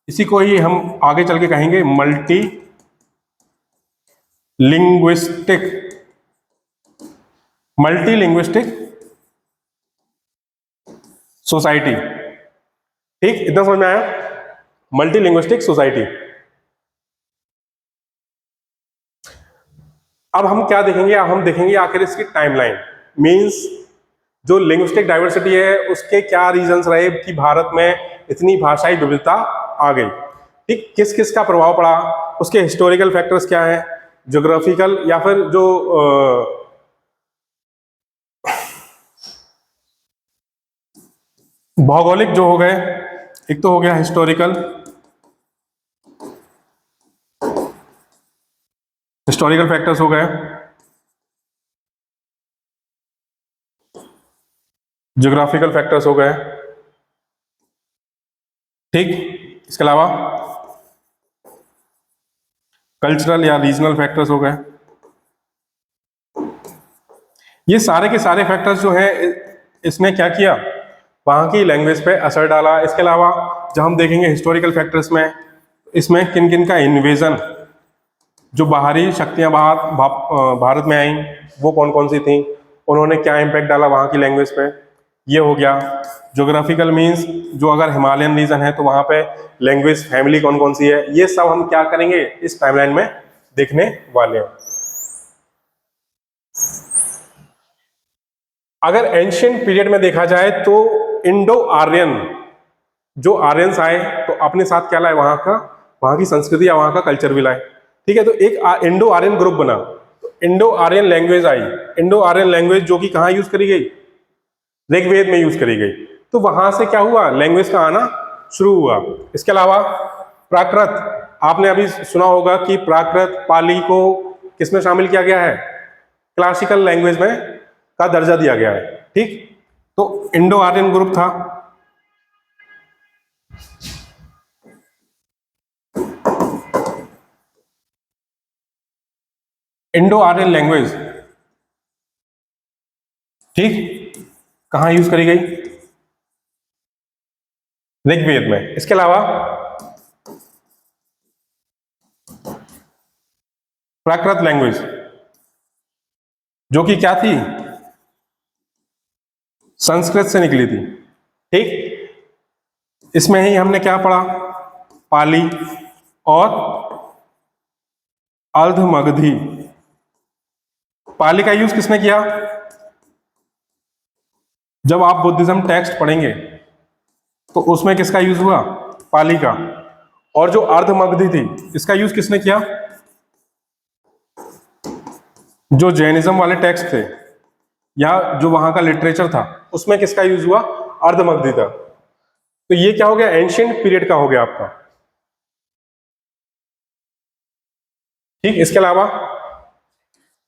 इसी को ही हम आगे चल के कहेंगे multi linguistic, multi linguistic society. ठीक। इतना समझ में आया? Multi linguistic society. अब हम क्या देखेंगे? अब हम देखेंगे आखिर इसकी टाइमलाइन, मींस जो लिंग्विस्टिक डाइवर्सिटी है उसके क्या रीजंस रहे कि भारत में इतनी भाषाई विविधता आ गई। ठीक। किस किस का प्रभाव पड़ा, उसके हिस्टोरिकल फैक्टर्स क्या है, ज्योग्राफिकल, या फिर जो भौगोलिक जो हो गए। एक तो हो गया हिस्टोरिकल, हिस्टोरिकल फैक्टर्स हो गए, ज्योग्राफिकल फैक्टर्स हो गए। ठीक। इसके अलावा कल्चरल या रीजनल फैक्टर्स हो गए। ये सारे के सारे फैक्टर्स जो हैं, इसने क्या किया, वहाँ की लैंग्वेज पे असर डाला। इसके अलावा जब हम देखेंगे हिस्टोरिकल फैक्टर्स में, इसमें किन किन का इन्वेजन, जो बाहरी शक्तियाँ भारत में आई, वो कौन कौन सी थी, उन्होंने क्या इम्पैक्ट डाला वहाँ की लैंग्वेज पे, ये हो गया। ज्योग्राफिकल मीन्स जो अगर हिमालयन रीजन है तो वहाँ पे लैंग्वेज फैमिली कौन कौन सी है, ये सब हम क्या करेंगे इस टाइमलाइन में देखने वाले हैं। अगर एंशियंट पीरियड में देखा जाए तो इंडो आर्यन, जो आर्यंस आए तो अपने साथ क्या लाए, वहां की संस्कृति या वहां का कल्चर भी लाए। ठीक है। तो एक इंडो आर्यन ग्रुप बना, तो इंडो आर्यन लैंग्वेज आई। इंडो आर्यन लैंग्वेज जो कि कहाँ यूज करी गई? ऋग्वेद में यूज करी गई। तो वहां से क्या हुआ, लैंग्वेज का आना शुरू हुआ। इसके अलावा प्राकृत, आपने अभी सुना होगा कि प्राकृत पाली को किसमें शामिल किया गया है? क्लासिकल लैंग्वेज में का दर्जा दिया गया है। ठीक। तो इंडो आर्यन ग्रुप था। इंडो आर्यन लैंग्वेज, ठीक, कहां यूज करी गई? ऋग्वेद में। इसके अलावा प्राकृत लैंग्वेज, जो कि क्या थी? संस्कृत से निकली थी। ठीक। इसमें ही हमने क्या पढ़ा, पाली और अर्धमगधी। पाली का यूज किसने किया, जब आप बुद्धिज्म टेक्स्ट पढ़ेंगे तो उसमें किसका यूज हुआ, पाली का। और जो अर्धमगधी थी इसका यूज किसने किया, जो जैनिज्म वाले टेक्स्ट थे या जो वहां का लिटरेचर था उसमें किसका यूज हुआ, अर्धमगधी था। तो ये क्या हो गया, एंशिएंट पीरियड का हो गया आपका। ठीक, इसके अलावा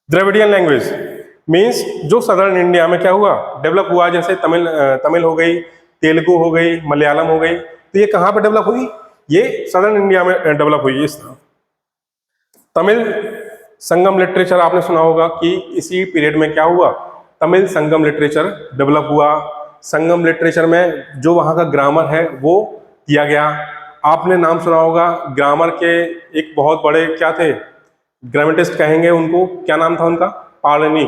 द्रविडियन लैंग्वेज मींस जो सदर्न इंडिया में क्या हुआ, डेवलप हुआ, जैसे तमिल हो गई, तेलुगु हो गई, मलयालम हो गई, तो ये कहां पर डेवलप हुई, ये सदर्न इंडिया में डेवलप हुई। इस तमिल संगम लिटरेचर आपने सुना होगा कि इसी पीरियड में क्या हुआ, तमिल संगम लिटरेचर डेवलप हुआ। संगम लिटरेचर में जो वहाँ का ग्रामर है वो दिया गया। आपने नाम सुना होगा ग्रामर के एक बहुत बड़े क्या थे, ग्रामेटिस्ट कहेंगे उनको, क्या नाम था उनका, पाणिनि।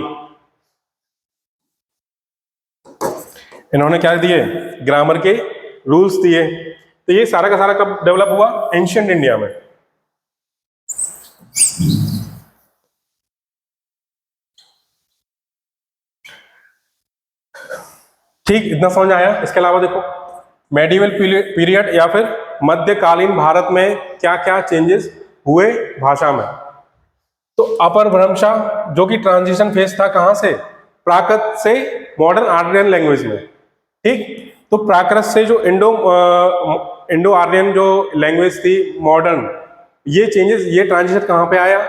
इन्होंने क्या दिए, ग्रामर के रूल्स दिए। तो ये सारा का सारा कब डेवलप हुआ, एंशिएंट इंडिया में। ठीक, इतना समझ आया। इसके अलावा देखो मेडिवल पीरियड या फिर मध्यकालीन भारत में क्या क्या चेंजेस हुए भाषा में। तो अपर भ्रंशा जो कि ट्रांजिशन फेज था, कहां से, प्राकृत से मॉडर्न आर्यन लैंग्वेज में। ठीक, तो प्राकृत से जो इंडो आर्यन जो लैंग्वेज थी मॉडर्न, ये चेंजेस, ये ट्रांजिशन कहां पे आया,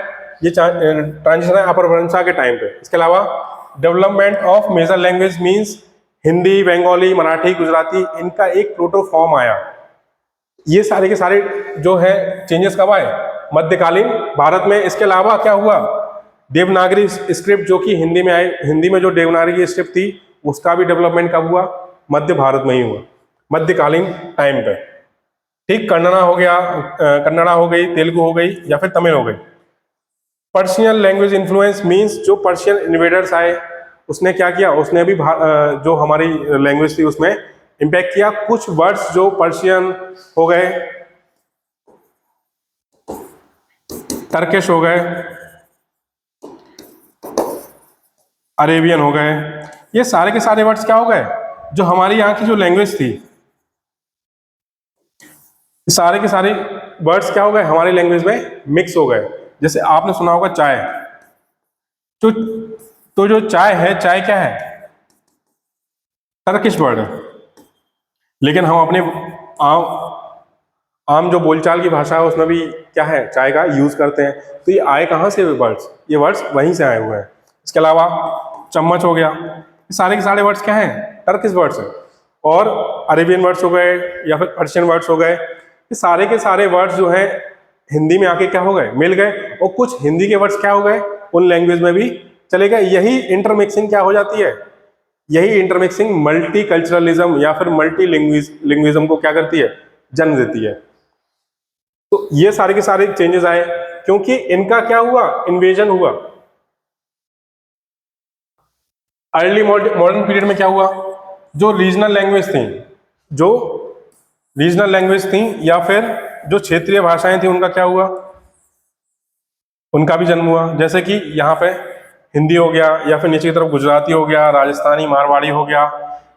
ये ट्रांजिशन है अपर भ्रंशा के टाइम पे। इसके अलावा development of major language means Hindi, Bengali, Marathi, Gujarati, इनका एक प्रोटो फॉर्म आया। ये सारे के सारे जो है चेंजेस कब आए, मध्यकालीन भारत में। इसके अलावा क्या हुआ, देवनागरी स्क्रिप्ट जो कि हिंदी में आई, हिंदी में जो देवनागरी स्क्रिप्ट थी उसका भी डेवलपमेंट कब हुआ, मध्य भारत में ही हुआ, मध्यकालीन टाइम पे। ठीक, कन्नड़ा हो गया, कन्नड़ा हो गई, तेलुगु हो गई या फिर तमिल हो गई। पर्शियन लैंग्वेज इन्फ्लुएंस मींस जो पर्शियन इन्वेडर्स आए उसने क्या किया, उसने भी जो हमारी लैंग्वेज थी उसमें इम्पैक्ट किया। कुछ वर्ड्स जो पर्शियन हो गए, टर्किश हो गए, अरेबियन हो गए, ये सारे के सारे वर्ड्स क्या हो गए, जो हमारी यहाँ की जो लैंग्वेज थी, सारे के सारे वर्ड्स क्या हो गए, हमारी लैंग्वेज में मिक्स हो गए। जैसे आपने सुना होगा चाय, तो जो चाय है, चाय क्या है, टर्किश वर्ड है, लेकिन हम अपने आम जो बोलचाल की भाषा है उसमें भी क्या है, चाय का यूज करते हैं। तो ये आए कहाँ से वर्ड्स, ये वर्ड्स वहीं से आए हुए हैं। इसके अलावा चम्मच हो गया, ये सारे के सारे वर्ड्स क्या हैं, टर्किश वर्ड्स हैं। और अरेबियन वर्ड्स हो गए या फिर पर्शियन वर्ड्स हो गए, ये सारे के सारे वर्ड्स जो हैं हिंदी में आके क्या हो गए, मिल गए। और कुछ हिंदी के वर्ड्स क्या हो गए, उन लैंग्वेज में भी चले गए। यही इंटरमिक्सिंग क्या हो जाती है, यही इंटरमिक्सिंग मल्टी कल्चरलिज्म या फिर मल्टी लिंग्विज्म को क्या करती है, जन्म देती है। तो ये सारे के सारे चेंजेस आए क्योंकि इनका क्या हुआ, इन्वेजन हुआ। अर्ली मॉडर्न पीरियड में क्या हुआ, जो रीजनल लैंग्वेज थी या फिर जो क्षेत्रीय भाषाएं थी उनका क्या हुआ, उनका भी जन्म हुआ। जैसे कि यहाँ पे हिंदी हो गया या फिर नीचे की तरफ गुजराती हो गया, राजस्थानी, मारवाड़ी हो गया,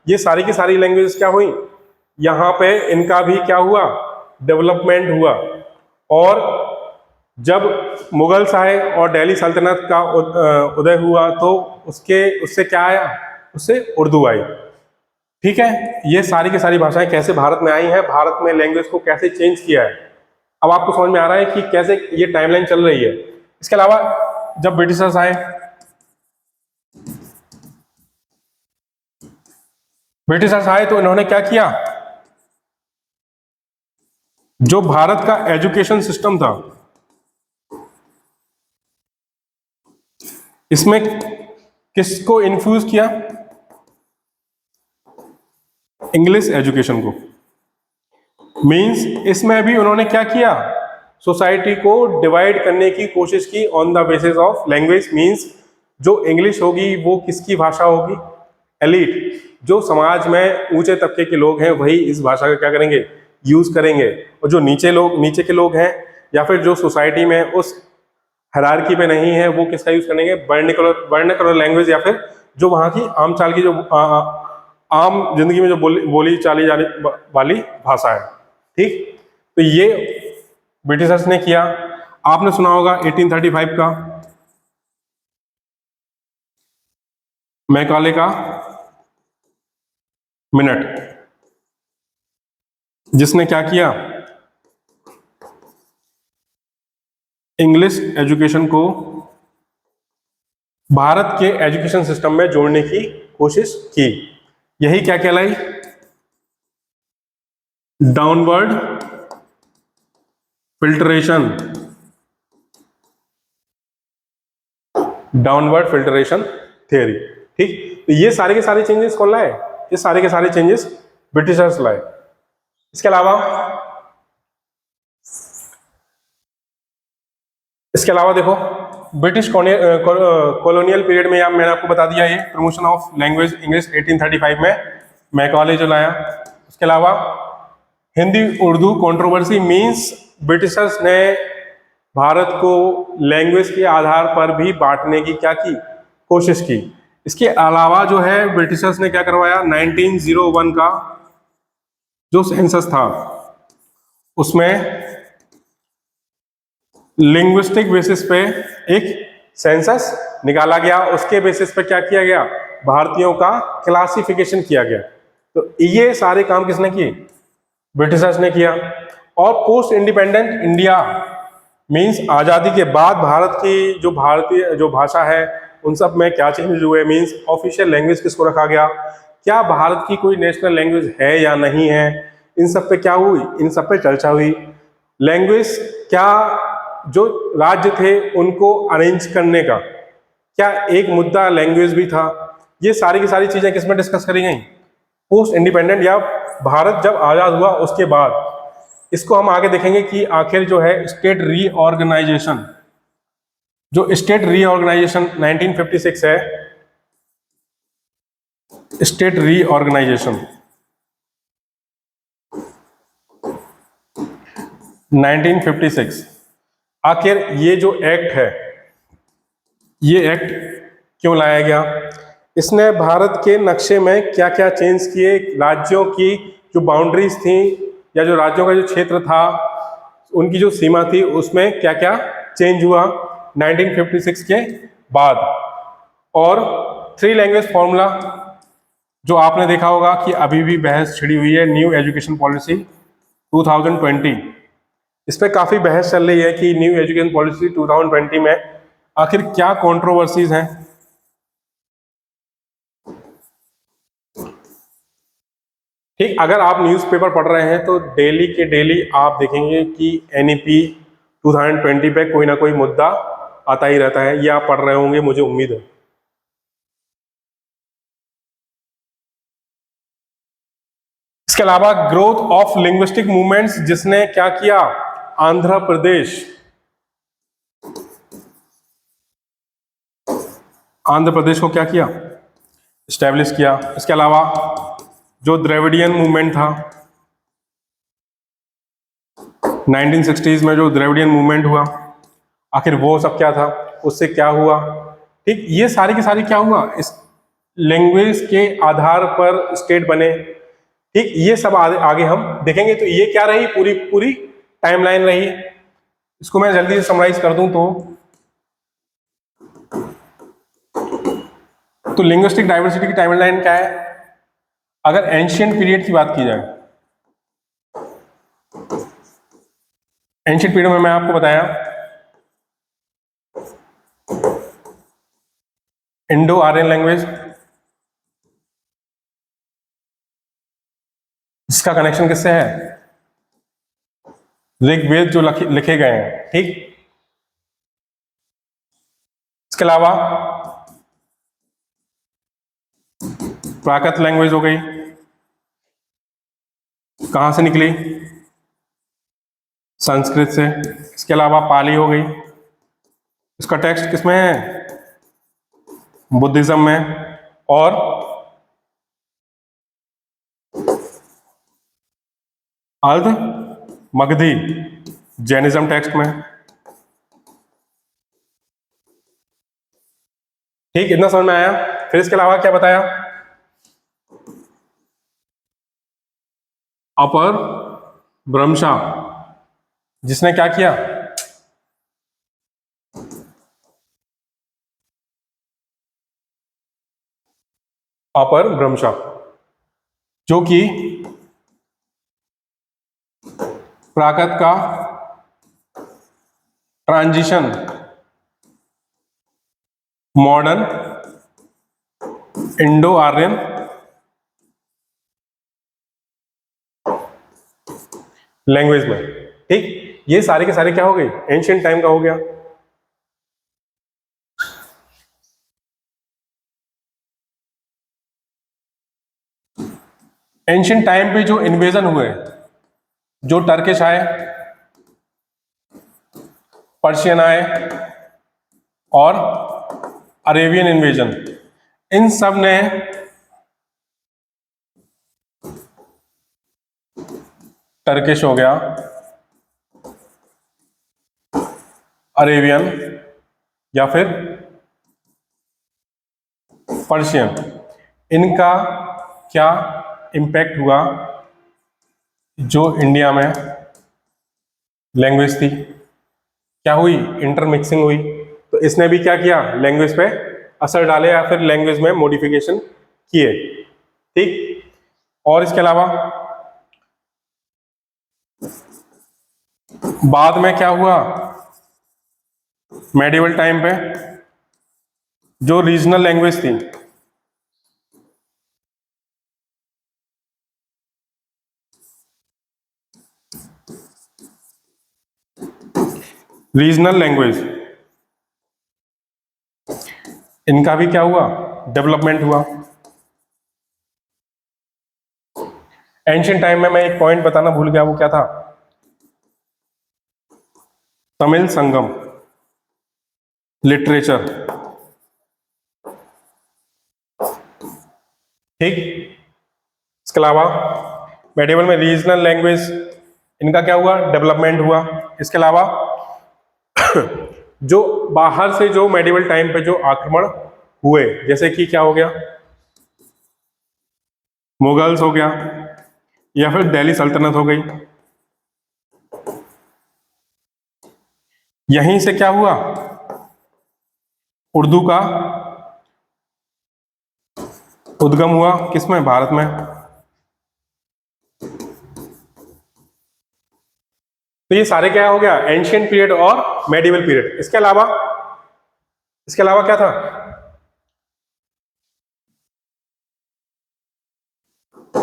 ये सारी की सारी लैंग्वेज क्या हुई, यहाँ पे इनका भी क्या हुआ, डेवलपमेंट हुआ। और जब मुगल्स आए और दिल्ली सल्तनत का उदय हुआ तो उससे क्या आया, उससे उर्दू आई। ठीक है, ये सारी की सारी भाषाएं कैसे भारत में आई हैं, भारत में लैंग्वेज को कैसे चेंज किया है, अब आपको समझ में आ रहा है कि कैसे ये टाइमलाइन चल रही है। इसके अलावा जब ब्रिटिशर्स आए तो इन्होंने क्या किया, जो भारत का एजुकेशन सिस्टम था इसमें किसको इन्फ्यूज किया, इंग्लिश एजुकेशन को। मींस इसमें भी उन्होंने क्या किया, सोसाइटी को डिवाइड करने की कोशिश की on the basis of language. Means जो इंग्लिश होगी वो किसकी भाषा होगी, एलीट, जो समाज में ऊंचे तबके के लोग हैं वही इस भाषा का क्या करेंगे, यूज करेंगे, और जो नीचे के लोग हैं या फिर जो सोसाइटी में उस हायरार्की पे नहीं है, वो किसका यूज करेंगे, वर्नाक्युलर लैंग्वेज, या फिर जो वहाँ की आम चाल की जो आम जिंदगी में जो बोली चाली जाने वाली भाषा है। ठीक, तो ये ब्रिटिशर्स ने किया। आपने सुना होगा 1835 का मैकाले का मिनट, जिसने क्या किया, इंग्लिश एजुकेशन को भारत के एजुकेशन सिस्टम में जोड़ने की कोशिश की। यही क्या कहलाई, downward filtration, downward filtration theory. ठीक, तो ये सारे के सारे चेंजेस कौन लाए, ये सारे के सारे चेंजेस ब्रिटिशर्स लाए। इसके अलावा देखो, ब्रिटिश कॉलोनियल पीरियड में, या मैंने आपको बता दिया ये प्रमोशन ऑफ लैंग्वेज इंग्लिश 1835 में मैकाले जो लाया। उसके अलावा Hindi Urdu controversy means Britishers ने भारत को लैंग्वेज के आधार पर भी बांटने की क्या की, कोशिश की। इसके अलावा जो है ब्रिटिशर्स ने क्या करवाया, 1901 का जो सेंसस था उसमें लिंग्विस्टिक बेसिस पे एक सेंसस निकाला गया। उसके बेसिस पे क्या किया गया, भारतीयों का क्लासिफिकेशन किया गया। तो ये सारे काम किसने किए, ब्रिटिशर्स ने किया। और पोस्ट इंडिपेंडेंट इंडिया मींस आजादी के बाद भारत की जो भारतीय जो भाषा है उन सब में क्या चेंजेस हुए, मींस ऑफिशियल लैंग्वेज किसको रखा गया, क्या भारत की कोई नेशनल लैंग्वेज है या नहीं है, इन सब पे क्या हुई, इन सब पे चर्चा हुई। लैंग्वेज क्या, जो राज्य थे उनको अरेंज करने का क्या एक मुद्दा लैंग्वेज भी था। ये सारी की सारी चीजें किसमें डिस्कस करी गई, पोस्ट इंडिपेंडेंट या भारत जब आजाद हुआ उसके बाद। इसको हम आगे देखेंगे कि आखिर जो है स्टेट रीऑर्गेनाइजेशन, जो स्टेट रीऑर्गेनाइजेशन 1956 है, स्टेट रीऑर्गेनाइजेशन 1956, आखिर ये जो एक्ट है, ये एक्ट क्यों लाया गया, इसने भारत के नक्शे में क्या क्या चेंज किए, राज्यों की जो बाउंड्रीज थी या जो राज्यों का जो क्षेत्र था उनकी जो सीमा थी उसमें क्या क्या चेंज हुआ 1956 के बाद। और 3 लैंग्वेज फॉर्मूला जो आपने देखा होगा कि अभी भी बहस छिड़ी हुई है, न्यू एजुकेशन पॉलिसी 2020, इस पर काफी बहस चल रही है कि न्यू एजुकेशन पॉलिसी 2020 में आखिर क्या कंट्रोवर्सीज हैं। ठीक, अगर आप न्यूज़पेपर पढ़ रहे हैं तो डेली के डेली आप देखेंगे कि एनईपी 2020 पे कोई ना कोई मुद्दा आता ही रहता है, ये आप पढ़ रहे होंगे, मुझे उम्मीद है। इसके अलावा ग्रोथ ऑफ लिंग्विस्टिक मूवमेंट्स, जिसने क्या किया, आंध्र प्रदेश, आंध्र प्रदेश को क्या किया, स्टैब्लिश किया। इसके अलावा जो द्रविडियन मूवमेंट था 1960s में, जो द्रविडियन मूवमेंट हुआ, आखिर वो सब क्या था, उससे क्या हुआ। ठीक, ये सारी की सारी क्या हुआ, इस लैंग्वेज के आधार पर स्टेट बने। ठीक, ये सब आगे हम देखेंगे। तो ये क्या रही, पूरी पूरी टाइमलाइन रही। इसको मैं जल्दी से समराइज कर दूं तो लिंग्विस्टिक डाइवर्सिटी की टाइमलाइन क्या है। अगर एंशिएंट पीरियड की बात की जाए, एंशिएंट पीरियड में मैं आपको बताया इंडो आर्यन लैंग्वेज, इसका कनेक्शन किससे है, ऋग्वेद जो लिखे गए हैं। ठीक, इसके अलावा प्राकृत लैंग्वेज हो गई, कहां से निकली, संस्कृत से। इसके अलावा पाली हो गई, इसका टेक्स्ट किसमें है, बुद्धिज्म में। और अर्ध मगधी जैनिज्म टेक्स्ट में। ठीक, इतना समझ में आया। फिर इसके अलावा क्या बताया? अपर भ्रमशा, जिसने क्या किया? अपर भ्रमशा, जो कि प्राकृत का transition modern Indo Aryan language में। ठीक, ये सारे के सारे क्या हो गए? एंशिएंट टाइम का हो गया। एंशिएंट टाइम पे जो इन्वेजन हुए, जो टर्किश आए, पर्शियन आए और अरेबियन इन्वेजन, इन सब ने टर्किश हो गया, अरेबियन या फिर पर्शियन, इनका क्या इम्पैक्ट हुआ जो इंडिया में लैंग्वेज थी? क्या हुई? इंटरमिक्सिंग हुई। तो इसने भी क्या किया? लैंग्वेज पे असर डाले या फिर लैंग्वेज में मॉडिफिकेशन किए। ठीक, और इसके अलावा बाद में क्या हुआ? मेडिवल टाइम पे जो रीजनल लैंग्वेज थी, रीजनल लैंग्वेज, इनका भी क्या हुआ? डेवलपमेंट हुआ। एंशिएंट टाइम में मैं एक पॉइंट बताना भूल गया, वो क्या था? तमिल संगम लिटरेचर। ठीक, इसके अलावा मेडिवल में रीजनल लैंग्वेज, इनका क्या हुआ? डेवलपमेंट हुआ। इसके अलावा जो बाहर से जो मेडिवल टाइम पे जो आक्रमण हुए, जैसे कि क्या हो गया? मुगल्स हो गया या फिर दिल्ली सल्तनत हो गई, यहीं से क्या हुआ? उर्दू का उद्गम हुआ। किसमें? भारत में। तो ये सारे क्या हो गया? एंशिएंट पीरियड और मेडिवल पीरियड। इसके अलावा क्या था?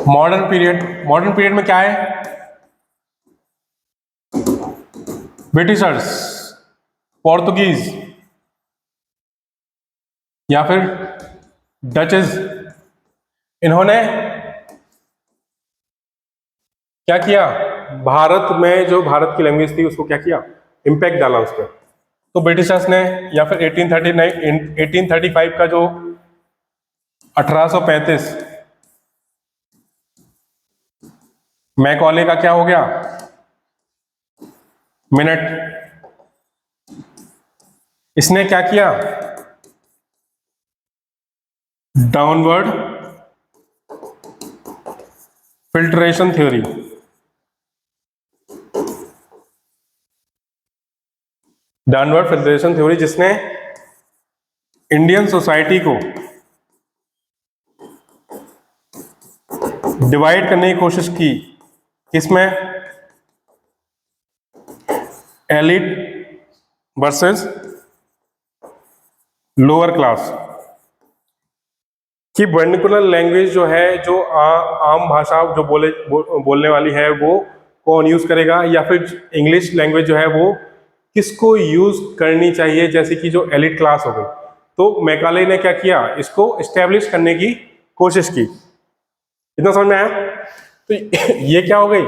Modern period. मॉडर्न पीरियड में क्या है? ब्रिटिशर्स, पोर्तुगीज या फिर डचेस, इन्होंने क्या किया? भारत में जो भारत की लैंग्वेज थी उसको क्या किया? इंपैक्ट डाला उस पर। तो ब्रिटिशर्स ने या फिर 1835 का जो 1835 मैकॉले का क्या हो गया? मिनट, इसने क्या किया? Downward filtration theory. Downward filtration theory, जिसने इंडियन सोसाइटी को डिवाइड करने की कोशिश की। किसमें? Elite versus lower class. कि वर्निकुलर लैंग्वेज जो है, जो आम भाषा जो बोलने वाली है, वो कौन यूज करेगा, या फिर इंग्लिश लैंग्वेज जो है वो किसको यूज करनी चाहिए, जैसे कि जो एलिट क्लास हो गई। तो मैकाले ने क्या किया? इसको एस्टेब्लिश करने की कोशिश की। इतना समझ में आया? तो ये क्या हो गई?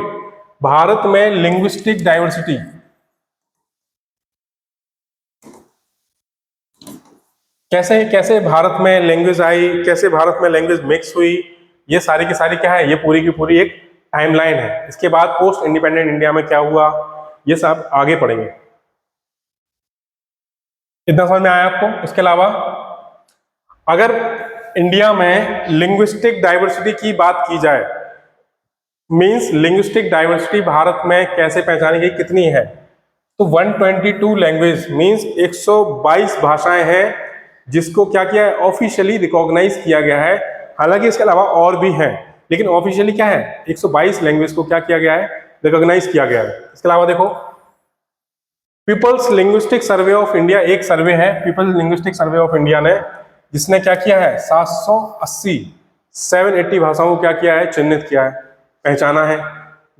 भारत में लिंग्विस्टिक डाइवर्सिटी, कैसे कैसे भारत में लैंग्वेज आई, कैसे भारत में लैंग्वेज मिक्स हुई, ये सारी की सारी क्या है? ये पूरी की पूरी एक टाइमलाइन है। इसके बाद पोस्ट इंडिपेंडेंट इंडिया में क्या हुआ, ये सब आगे पढ़ेंगे। इतना समझ में आया आपको? इसके अलावा अगर इंडिया में लिंग्विस्टिक डाइवर्सिटी की बात की जाए, मींस लिंग्विस्टिक डाइवर्सिटी भारत में कैसे पहचानी गई, कितनी है, तो 122 लैंग्वेज मींस 122 भाषाएं हैं जिसको क्या किया है, ऑफिशियली रिकॉग्नाइज किया गया है। हालांकि इसके अलावा और भी हैं, लेकिन ऑफिशियली क्या है, 122 लैंग्वेज को क्या किया गया है, रिकॉग्नाइज किया गया है। इसके अलावा देखो, people's linguistic survey of India एक सर्वे है, people's linguistic survey of India ने, जिसने क्या किया है, 780 भाषाओं को क्या किया है, चिन्हित किया है, पहचाना है,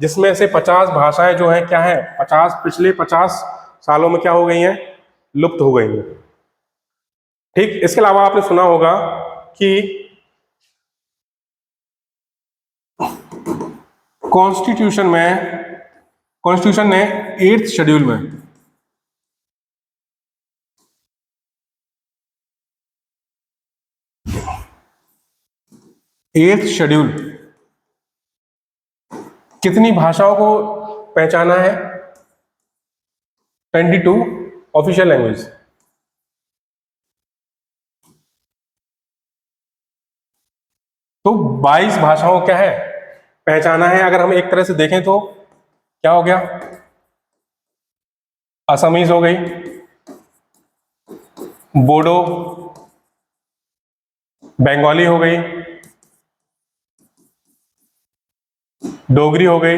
जिसमें से 50 भाषाएं जो है क्या है, 50 पिछले 50 सालों में क्या हो गई हैं, लुप्त हो गई हैं। ठीक, इसके अलावा आपने सुना होगा कि कॉन्स्टिट्यूशन ने 8th शेड्यूल में कितनी भाषाओं को पहचाना है, 22 ऑफिशियल लैंग्वेज। तो 22 भाषाओं क्या है, पहचाना है। अगर हम एक तरह से देखें तो क्या हो गया, असमीज हो गई, बोडो, बंगाली हो गई, डोगरी हो गई,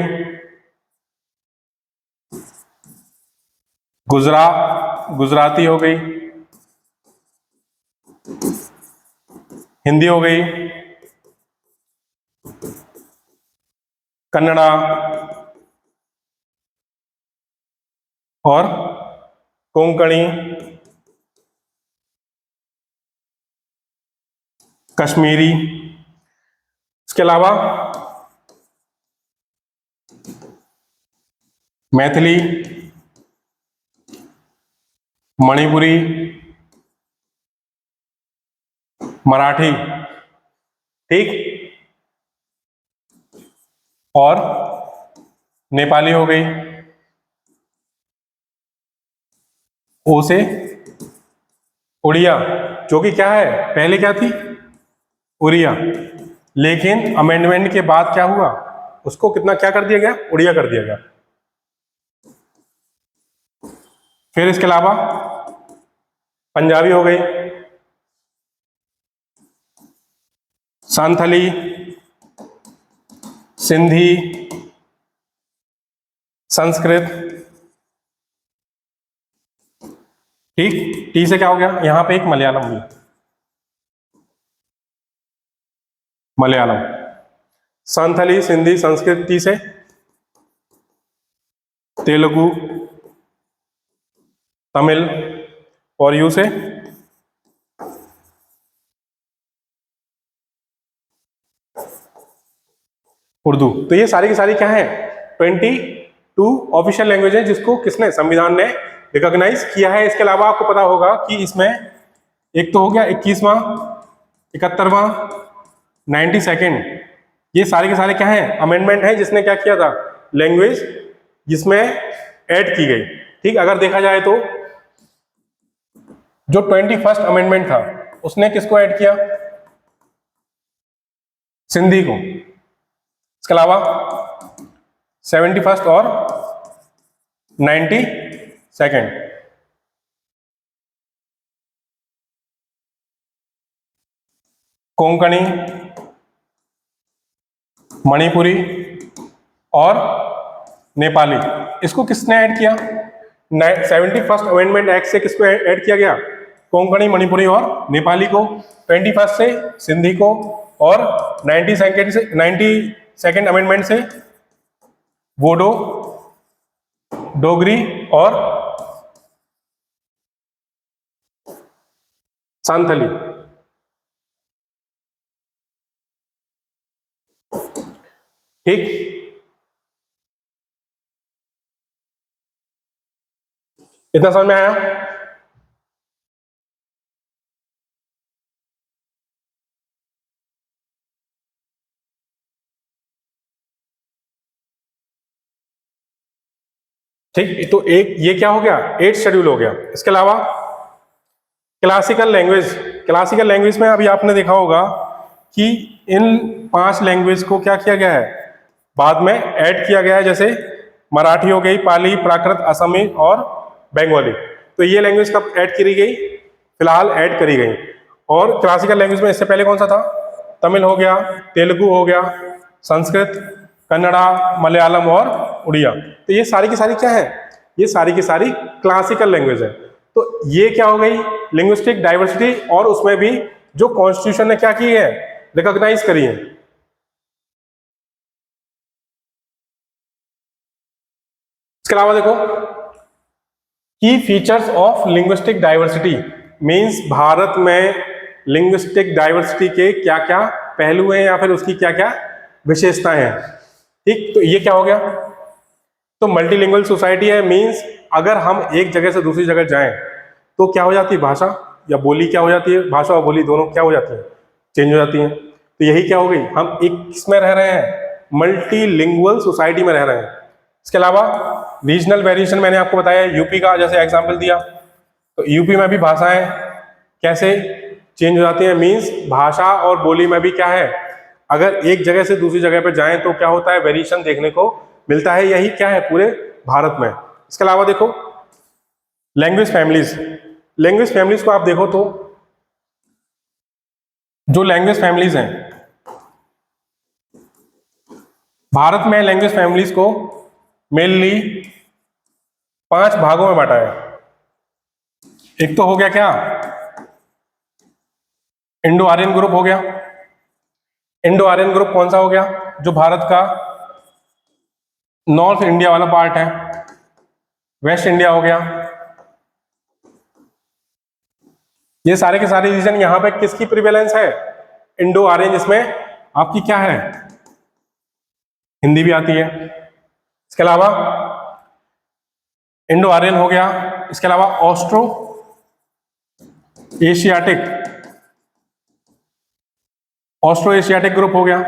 गुजराती हो गई, हिंदी हो गई, कन्नड़ा और कोंकणी, कश्मीरी। इसके अलावा मैथिली, मणिपुरी, मराठी, ठीक, और नेपाली हो गई, ओ से उड़िया, जो कि क्या है, पहले क्या थी, उड़िया, लेकिन अमेंडमेंट के बाद क्या हुआ, उसको कितना क्या कर दिया गया, उड़िया कर दिया गया। फिर इसके अलावा पंजाबी हो गई, सांथली, सिंधी, संस्कृत, ठीक, टी से क्या हो गया, यहां पे एक मलयालम भी, मलयालम, सांथली, सिंधी, संस्कृत, टी से तेलुगु, तमिल, और यू से उर्दू। तो ये सारी की सारी क्या है, 22 ऑफिशियल लैंग्वेज है जिसको किसने, संविधान ने रिकॉग्नाइज किया है। इसके अलावा आपको पता होगा कि इसमें एक तो हो गया 21वां, 71वां, 92nd, ये सारे के सारे क्या है, अमेंडमेंट है जिसने क्या किया था, लैंग्वेज जिसमें ऐड की गई। ठीक, अगर देखा जाए तो जो 21st अमेंडमेंट था उसने किसको ऐड किया, सिंधी को। इसके अलावा 71st और 92nd कोंकणी, मणिपुरी और नेपाली, इसको किसने ऐड किया, 71st अमेंडमेंट एक्ट से किसको ऐड किया गया, कोंकणी, मणिपुरी और नेपाली को, 21st से सिंधी को, और 92nd अमेंडमेंट से बोडो, डोगरी और सांथली। ठीक, इतना समझ में आया? ठीक, तो एक ये क्या हो गया, 8th शेड्यूल हो गया। इसके अलावा क्लासिकल लैंग्वेज, क्लासिकल लैंग्वेज में अभी आपने देखा होगा कि इन 5 लैंग्वेज को क्या किया गया है, बाद में ऐड किया गया है, जैसे मराठी हो गई, पाली, प्राकृत, असमी और बंगाली। तो ये लैंग्वेज कब ऐड करी गई, फिलहाल ऐड करी गई। और क्लासिकल लैंग्वेज में इससे पहले कौन सा था, तमिल हो गया, तेलुगु हो गया, संस्कृत, कन्नड़ा, मलयालम और उड़िया। तो ये सारी की सारी क्या है, ये सारी की सारी क्लासिकल लैंग्वेज है। तो ये क्या हो गई, लिंग्विस्टिक डाइवर्सिटी, और उसमें भी जो कॉन्स्टिट्यूशन ने क्या की है, रिकॉग्नाइज करी है। इसके अलावा देखो, की features of linguistic diversity means Bharat में लिंग्विस्टिक डाइवर्सिटी के क्या क्या पहलू हैं या फिर उसकी क्या क्या विशेषताएं हैं। ठीक, तो ये क्या हो गया, तो मल्टीलिंगुअल सोसाइटी है, मींस अगर हम एक जगह से दूसरी जगह जाएं तो क्या हो जाती है, भाषा या बोली क्या हो जाती है, भाषा और बोली दोनों क्या हो जाती है, चेंज हो जाती है। तो यही क्या हो गई, हम एक किसमें रह रहे हैं, मल्टीलिंगुअल सोसाइटी में रह रहे हैं। इसके अलावा रीजनल वेरिएशन मैंने आपको बताया, यूपी का जैसे एग्जांपल दिया, तो यूपी में भी भाषाएं कैसे चेंज हो जाती हैं, मींस भाषा और बोली में भी क्या है, अगर एक जगह से दूसरी जगह पे जाएं तो क्या होता है, वेरिएशन देखने को मिलता है। यही क्या है पूरे भारत में। इसके अलावा देखो लैंग्वेज फैमिलीज, लैंग्वेज फैमिलीज को आप देखो तो जो लैंग्वेज फैमिलीज हैं भारत में, लैंग्वेज फैमिलीज को मेनली 5 भागों में बांटा है। एक तो हो गया क्या, इंडो आर्यन ग्रुप हो गया। इंडो आर्यन ग्रुप कौन सा हो गया, जो भारत का नॉर्थ इंडिया वाला पार्ट है, वेस्ट इंडिया हो गया। ये सारे के सारे रीजन यहां पे किसकी प्रिवेलेंस है, इंडो आर्यन, जिसमें आपकी क्या है, हिंदी भी आती है। इसके अलावा इंडो आर्यन हो गया, इसके अलावा Austro Asiatic, Austro Asiatic group हो गया।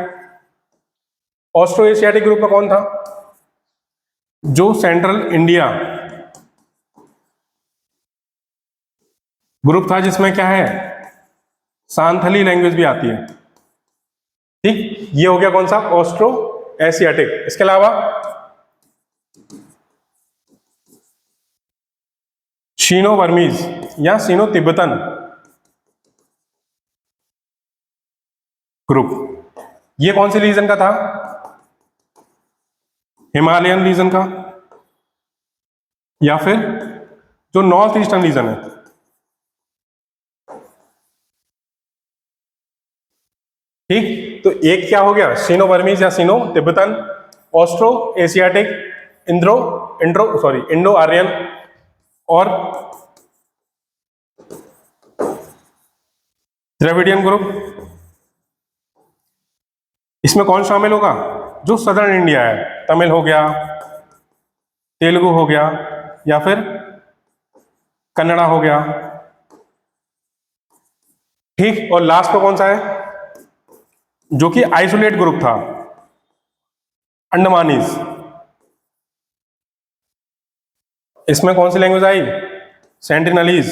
ऑस्ट्रो एशियाटिक ग्रुप में कौन था, जो सेंट्रल इंडिया ग्रुप था, जिसमें क्या है, सांथली लैंग्वेज भी आती है। ठीक, ये हो गया कौन सा, ऑस्ट्रो एशियाटिक। इसके अलावा शीनो बर्मीज या सीनो तिब्बतन ग्रुप, ये कौन से रीजन का था, हिमालयन रीजन का, या फिर जो नॉर्थ ईस्टर्न रीजन है। ठीक, तो एक क्या हो गया, सीनो बर्मीज या Sino Tibetan, Austro Asiatic, Indo Aryan, और द्रविडियन ग्रुप। इसमें कौन शामिल होगा, जो सदर्न इंडिया है, तमिल हो गया, तेलुगु हो गया, या फिर कन्नड़ा हो गया। ठीक, और लास्ट में कौन सा है, जो कि आइसोलेट ग्रुप था, अंडमानीज। इसमें कौन सी लैंग्वेज आई, सेंटिनलीज,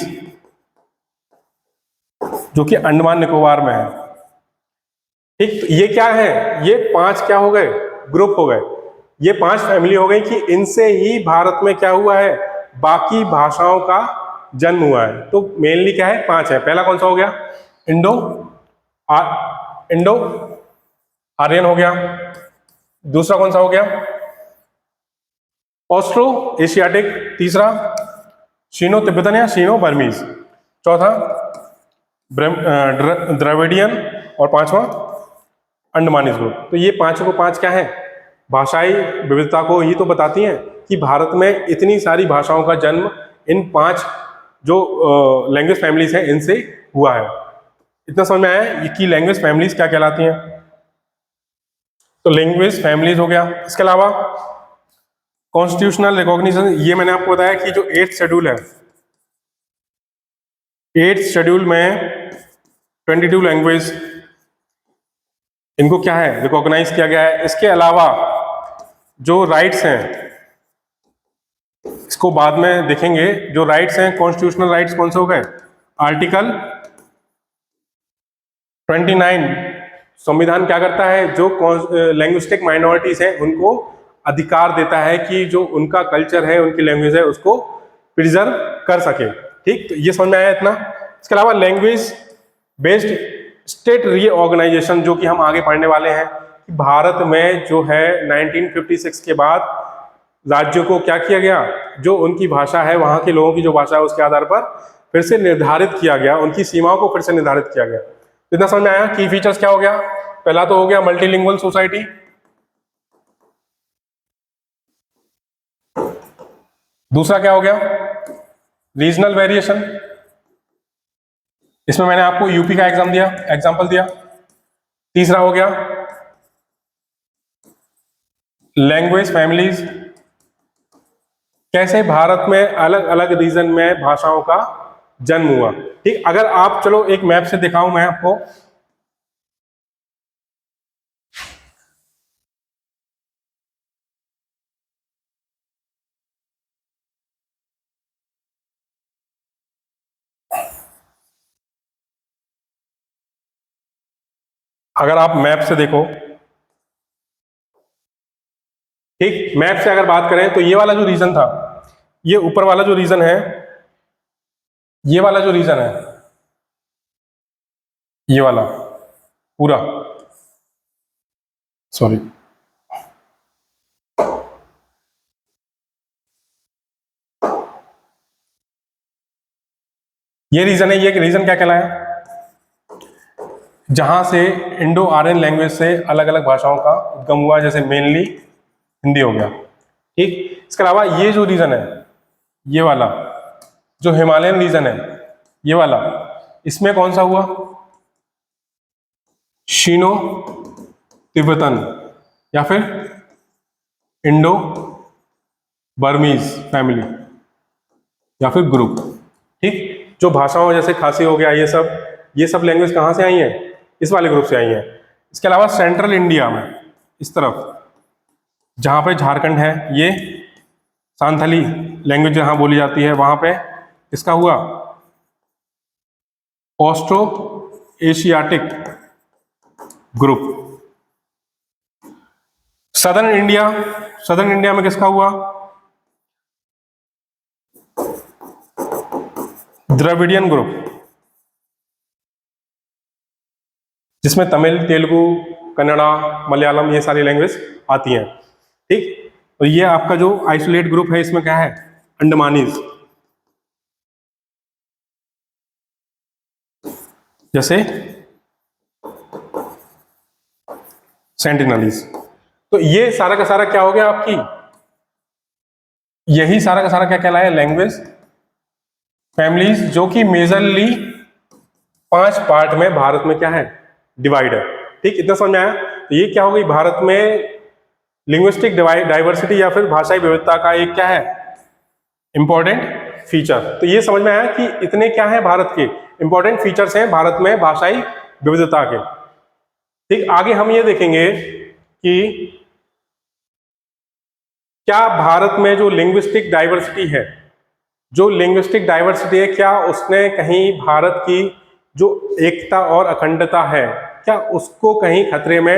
जो कि अंडमान निकोबार में है। ठीक, तो ये क्या है, ये 5 क्या हो गए, ग्रुप हो गए, ये 5 फैमिली हो गई कि इनसे ही भारत में क्या हुआ है, बाकी भाषाओं का जन्म हुआ है। तो मेनली क्या है, 5 है। पहला कौन सा हो गया, इंडो आर्यन हो गया। दूसरा कौन सा हो गया, ऑस्ट्रो एशियाटिक। तीसरा शीनो तिब्बतन या शीनो बर्मीज। चौथा द्रविडियन, और 5वां अंडमानीज ग्रुप। तो ये 5 को 5 क्या है, भाषाई विविधता को ही तो बताती हैं कि भारत में इतनी सारी भाषाओं का जन्म इन 5 जो लैंग्वेज फैमिलीज हैं इनसे हुआ है। इतना समझ में आया कि लैंग्वेज फैमिलीज क्या कहलाती हैं। तो लैंग्वेज फैमिलीज हो गया। इसके अलावा कॉन्स्टिट्यूशनल रिकॉग्निशन, ये मैंने आपको बताया कि जो 8th शेड्यूल है, 8th शेड्यूल में 22 लैंग्वेज इनको क्या है, रिकॉग्नाइज किया गया है। इसके अलावा जो राइट्स हैं इसको बाद में देखेंगे। जो राइट्स हैं, कॉन्स्टिट्यूशनल राइट्स कौन से हो गए? आर्टिकल 29 संविधान क्या करता है? जो लैंग्विस्टिक माइनॉरिटीज हैं उनको अधिकार देता है कि जो उनका कल्चर है, उनकी लैंग्वेज है, उसको प्रिजर्व कर सके। ठीक, तो ये समझ में आया इतना। इसके अलावा लैंग्वेज बेस्ड स्टेट रीऑर्गेनाइजेशन, जो कि हम आगे पढ़ने वाले हैं, कि भारत में जो है 1956 के बाद राज्यों को क्या किया गया? जो उनकी भाषा है, वहां के लोगों की जो भाषा है, उसके आधार पर फिर से निर्धारित किया गया, उनकी सीमाओं को फिर से निर्धारित किया गया। इतना समझ में आया? की फीचर्स क्या हो गया? पहला तो हो गया मल्टीलिंगुअल सोसाइटी, दूसरा क्या हो गया? रीजनल वेरिएशन, इसमें मैंने आपको यूपी का एग्जांपल दिया। तीसरा हो गया लैंग्वेज फैमिलीज, कैसे भारत में अलग अलग रीजन में भाषाओं का जन्म हुआ। ठीक, अगर आप चलो एक मैप से दिखाऊं मैं आपको, अगर आप मैप से देखो, ठीक, मैप से अगर बात करें तो ये वाला जो रीजन था, ये ऊपर वाला जो रीजन है, ये वाला जो रीजन है, ये वाला पूरा, सॉरी, ये रीजन है। ये रीजन क्या कहलाया? जहां से इंडो आर्यन लैंग्वेज से अलग अलग भाषाओं का उद्गम हुआ, जैसे मेनली हिंदी हो गया। ठीक, इसके अलावा ये जो रीजन है, ये वाला जो हिमालयन रीजन है, ये वाला, इसमें कौन सा हुआ? शीनो तिब्बतन या फिर इंडो बर्मीज फैमिली या फिर ग्रुप। ठीक, जो भाषाओं जैसे खासी हो गया, ये सब लैंग्वेज कहाँ से आई हैं? इस वाले ग्रुप से आई हैं। इसके अलावा सेंट्रल इंडिया में इस तरफ जहाँ पे झारखंड है, ये सांथाली लैंग्वेज जहाँ बोली जाती है, वहाँ पे इसका हुआ Austro Asiatic group. Southern India में किसका हुआ? द्रविडियन ग्रुप, जिसमें तमिल, तेलुगु, कन्नड़ा, मलयालम, ये सारी लैंग्वेज आती हैं। ठीक, और ये आपका जो आइसोलेट ग्रुप है, इसमें क्या है? अंडमानीज, जैसे सेंटिनलीज। तो ये सारा का सारा क्या हो गया आपकी? यही सारा का सारा क्या कहलाया? लैंग्वेज फैमिलीज, जो कि मेजरली 5 पार्ट में भारत में क्या है? डिवाइड है। ठीक, इतना समझ में आया? तो ये क्या हो गई? भारत में लिंग्विस्टिक डाइवर्सिटी या फिर भाषाई विविधता का एक क्या है? Important feature. तो ये समझ में आया कि इतने क्या है भारत के इंपॉर्टेंट फीचर्स हैं भारत में भाषाई विविधता के। ठीक, आगे हम ये देखेंगे कि क्या भारत में जो लिंग्विस्टिक डाइवर्सिटी है, क्या उसने कहीं भारत की जो एकता और अखंडता है, क्या उसको कहीं खतरे में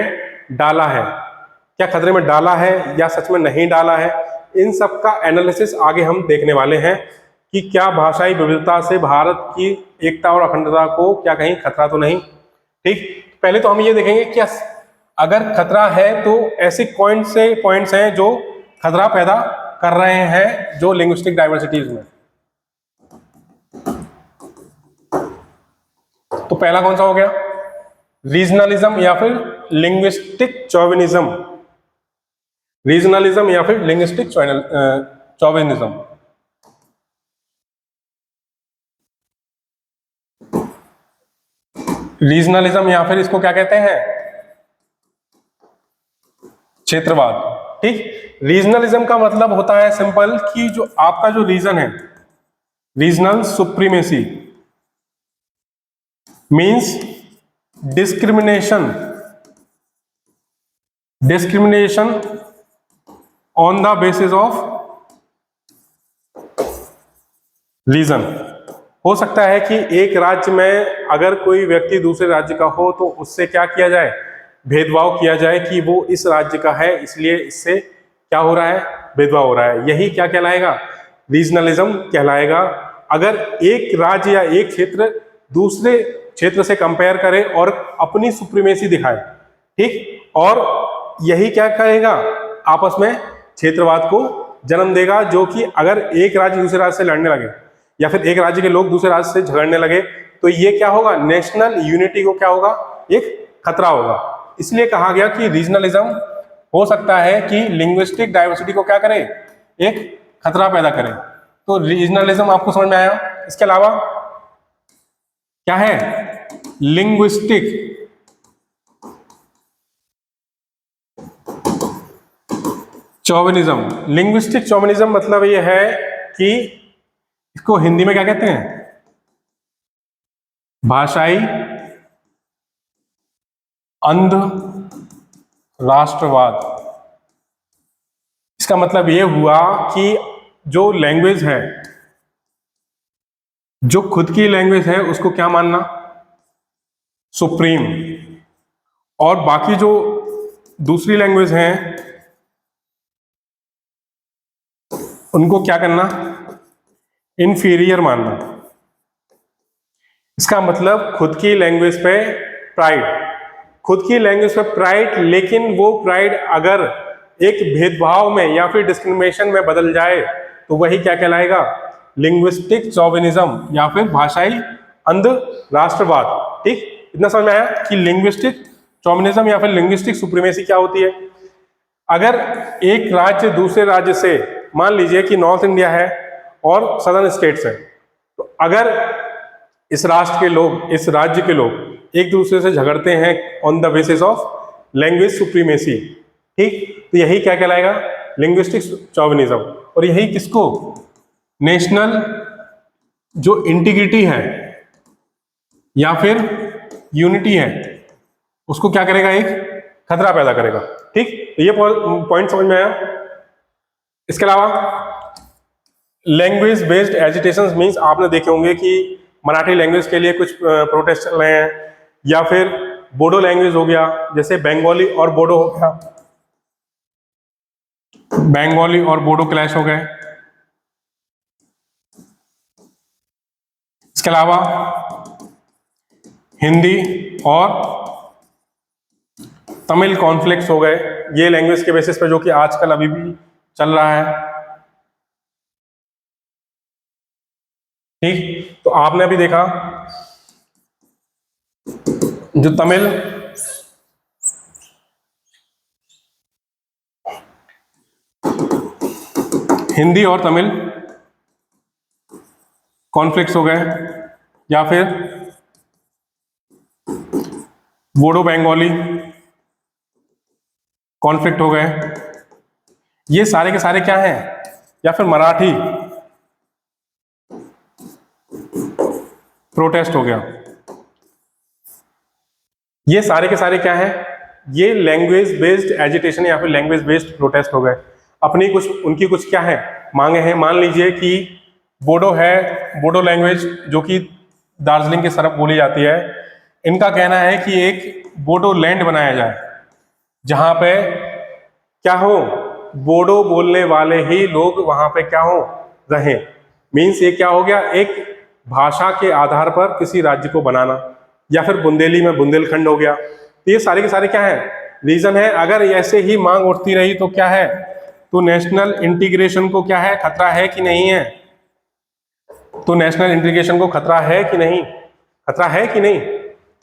डाला है? क्या खतरे में डाला है या सच में नहीं डाला है? इन सब का एनालिसिस आगे हम देखने वाले हैं कि क्या भाषाई विविधता से भारत की एकता और अखंडता को क्या कहीं खतरा तो नहीं। ठीक, पहले तो हम ये देखेंगे कि अगर खतरा है तो ऐसे कौन से पॉइंट्स हैं जो खतरा पैदा कर रहे हैं जो लिंग्विस्टिक डाइवर्सिटीज में। तो पहला कौन सा हो गया? रीजनलिज्म या फिर लिंग्विस्टिक चौविनिज्म। रीजनलिज्म या फिर लिंग्विस्टिक चौविनिज्म। रीजनलिज्म या फिर इसको क्या कहते हैं? क्षेत्रवाद। ठीक, रीजनलिज्म का मतलब होता है सिंपल कि जो आपका जो रीजन है, regional supremacy means discrimination on the basis of region हो सकता है कि एक राज्य में अगर कोई व्यक्ति दूसरे राज्य का हो तो उससे क्या किया जाए, भेदभाव किया जाए कि वो इस राज्य का है इसलिए इससे क्या हो रहा है, भेदभाव हो रहा है। यही क्या कहलाएगा, रीजनलिज्म कहलाएगा। अगर एक राज्य या एक क्षेत्र दूसरे क्षेत्र से कंपेयर करे और अपनी सुप्रीमेसी दिखाए, ठीक, और यही क्या करेगा, आपस में क्षेत्रवाद को जन्म देगा, जो कि अगर एक राज्य दूसरे राज्य से लड़ने लगे या फिर एक राज्य के लोग दूसरे राज्य से झगड़ने लगे तो ये क्या होगा, नेशनल यूनिटी को क्या होगा, एक खतरा होगा। इसलिए कहा गया कि रीजनलिज्म हो सकता है कि लिंग्विस्टिक डाइवर्सिटी को क्या करे, एक खतरा पैदा करे। तो रीजनलिज्म आपको समझ में आया। इसके अलावा क्या है, लिंग्विस्टिक चौविनिज्म। लिंग्विस्टिक चौविनिज्म मतलब ये है कि इसको हिंदी में क्या कहते हैं, भाषाई अंध राष्ट्रवाद। इसका मतलब ये हुआ कि जो लैंग्वेज है, जो खुद की लैंग्वेज है उसको क्या मानना, सुप्रीम, और बाकी जो दूसरी लैंग्वेज हैं उनको क्या करना, इंफीरियर मानना। इसका मतलब खुद की लैंग्वेज पे प्राइड, खुद की लैंग्वेज पे प्राइड, लेकिन वो प्राइड अगर एक भेदभाव में या फिर डिस्क्रिमिनेशन में बदल जाए तो वही क्या कहलाएगा, लिंग्विस्टिक चौविनिज्म या फिर भाषाई अंध राष्ट्रवाद। ठीक, इतना समझ में आया कि लिंग्विस्टिक चौविनिज्म या फिर लिंग्विस्टिक सुप्रीमेसी क्या होती है। अगर एक राज्य दूसरे राज्य से, मान लीजिए कि नॉर्थ इंडिया है और सदर्न स्टेट्स है, तो अगर इस राष्ट्र के लोग, इस राज्य के लोग एक दूसरे से झगड़ते हैं on the basis of language supremacy, ठीक, तो यही क्या कहलाएगा, लिंग्विस्टिक चौविनिज्म। और यही किसको, नेशनल जो इंटीग्रिटी है या फिर यूनिटी है उसको क्या करेगा, एक खतरा पैदा करेगा। ठीक, तो ये पॉइंट समझ में आया। इसके अलावा लैंग्वेज बेस्ड एजिटेशन मीन्स आपने देखे होंगे कि मराठी लैंग्वेज के लिए कुछ प्रोटेस्ट चल रहे हैं, या फिर बोडो लैंग्वेज हो गया, जैसे बंगाली और बोडो हो गया, बंगाली और बोडो क्लैश हो गए। इसके अलावा हिंदी और तमिल कॉन्फ्लिक्ट्स हो गए, ये लैंग्वेज के बेसिस पे, जो कि आजकल अभी भी चल रहा है। ठीक, तो आपने अभी देखा जो तमिल हिंदी और तमिल कॉन्फ्लिक्ट्स हो गए, या फिर बोडो बंगाली कॉन्फ्लिक्ट हो गए, ये सारे के सारे क्या हैं, या फिर मराठी प्रोटेस्ट हो गया, ये सारे के सारे क्या हैं, ये लैंग्वेज बेस्ड एजिटेशन या फिर लैंग्वेज बेस्ड प्रोटेस्ट हो गए। अपनी कुछ, उनकी कुछ क्या है, मांगे हैं। मान लीजिए कि बोडो है, बोडो लैंग्वेज जो कि दार्जिलिंग की तरफ बोली जाती है, इनका कहना है कि एक बोडो लैंड बनाया जाए जहां पे क्या हो, बोडो बोलने वाले ही लोग वहां पे क्या हो, रहें। मीन्स ये क्या हो गया, एक भाषा के आधार पर किसी राज्य को बनाना, या फिर बुंदेली में बुंदेलखंड हो गया। तो ये सारे के सारे क्या है, रीजन है। अगर ऐसे ही मांग उठती रही तो क्या है, तो नेशनल इंटीग्रेशन को क्या है, खतरा है कि नहीं है, तो नेशनल इंटीग्रेशन को खतरा है कि नहीं, खतरा है कि नहीं।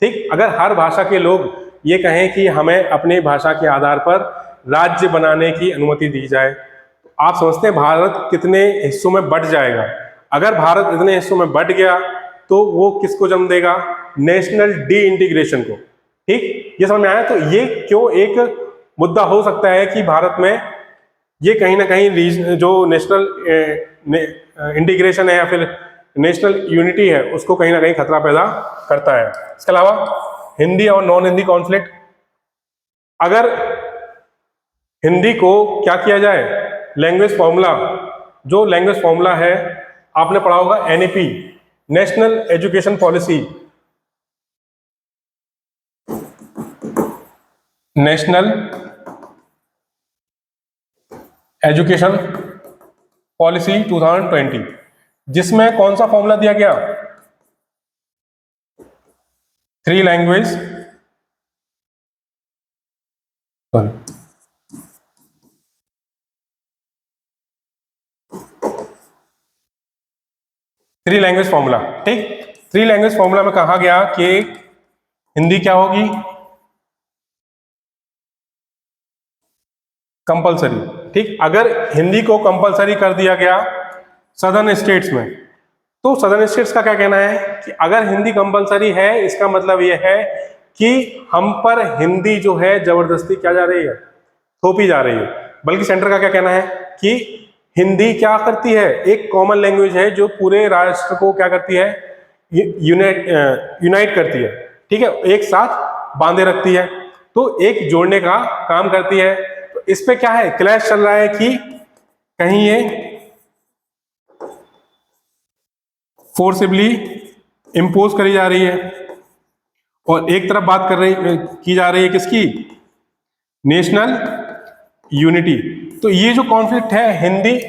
ठीक, अगर हर भाषा के लोग ये कहें कि हमें अपनी भाषा के आधार पर राज्य बनाने की अनुमति दी जाए, तो आप समझते हैं भारत कितने हिस्सों में बंट जाएगा। अगर भारत इतने हिस्सों में बंट गया तो वो किसको जन्म देगा, नेशनल डी इंटीग्रेशन को। ठीक, ये समझ में आया। तो ये क्यों एक मुद्दा हो सकता है कि भारत में ये कहीं ना कहीं जो नेशनल इंटीग्रेशन है या फिर नेशनल यूनिटी है उसको कहीं ना कहीं खतरा पैदा करता है। इसके अलावा हिंदी और नॉन हिंदी कॉन्फ्लिक्ट, अगर हिंदी को क्या किया जाए, लैंग्वेज फॉर्मूला, जो लैंग्वेज फॉर्मूला है आपने पढ़ा होगा NEP, national education policy, national education policy 2020, जिसमें कौन सा फॉर्मूला दिया गया, 3 लैंग्वेज, सॉरी 3 लैंग्वेज फॉर्मूला। ठीक, 3 लैंग्वेज फॉर्मूला में कहा गया कि हिंदी क्या होगी, कंपलसरी। ठीक, अगर हिंदी को कंपलसरी कर दिया गया सदर्न स्टेट्स में, तो सदर्न स्टेट्स का क्या कहना है कि अगर हिंदी कंपलसरी है, इसका मतलब यह है कि हम पर हिंदी जो है जबरदस्ती क्या जा रही है, थोपी जा रही है। बल्कि सेंटर का क्या कहना है कि हिंदी क्या करती है, एक कॉमन लैंग्वेज है जो पूरे राष्ट्र को क्या करती है, यूनाइट करती है। ठीक है, एक साथ बांधे रखती है, तो एक जोड़ने का काम करती है। तो इस पे क्या है, क्लैश चल रहा है कि कहीं ये फोर्सिबली इंपोज करी जा रही है, और एक तरफ बात की जा रही है किसकी, नेशनल यूनिटी। तो ये जो कॉन्फ्लिक्ट है हिंदी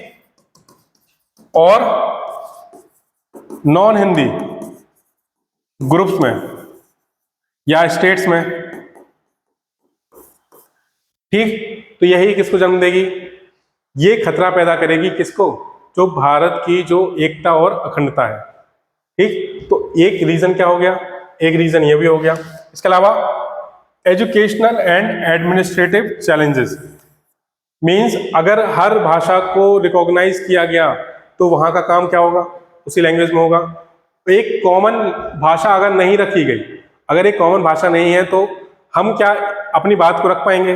और नॉन हिंदी ग्रुप्स में या स्टेट्स में, ठीक, तो यही किसको जन्म देगी, ये खतरा पैदा करेगी किसको, जो भारत की जो एकता और अखंडता है। ठीक, तो एक रीजन क्या हो गया, एक रीजन ये भी हो गया। इसके अलावा educational and administrative challenges, means अगर हर भाषा को रिकॉग्नाइज किया गया तो वहां का काम क्या होगा, उसी लैंग्वेज में होगा। तो एक कॉमन भाषा अगर नहीं रखी गई, अगर एक कॉमन भाषा नहीं है तो हम क्या अपनी बात को रख पाएंगे,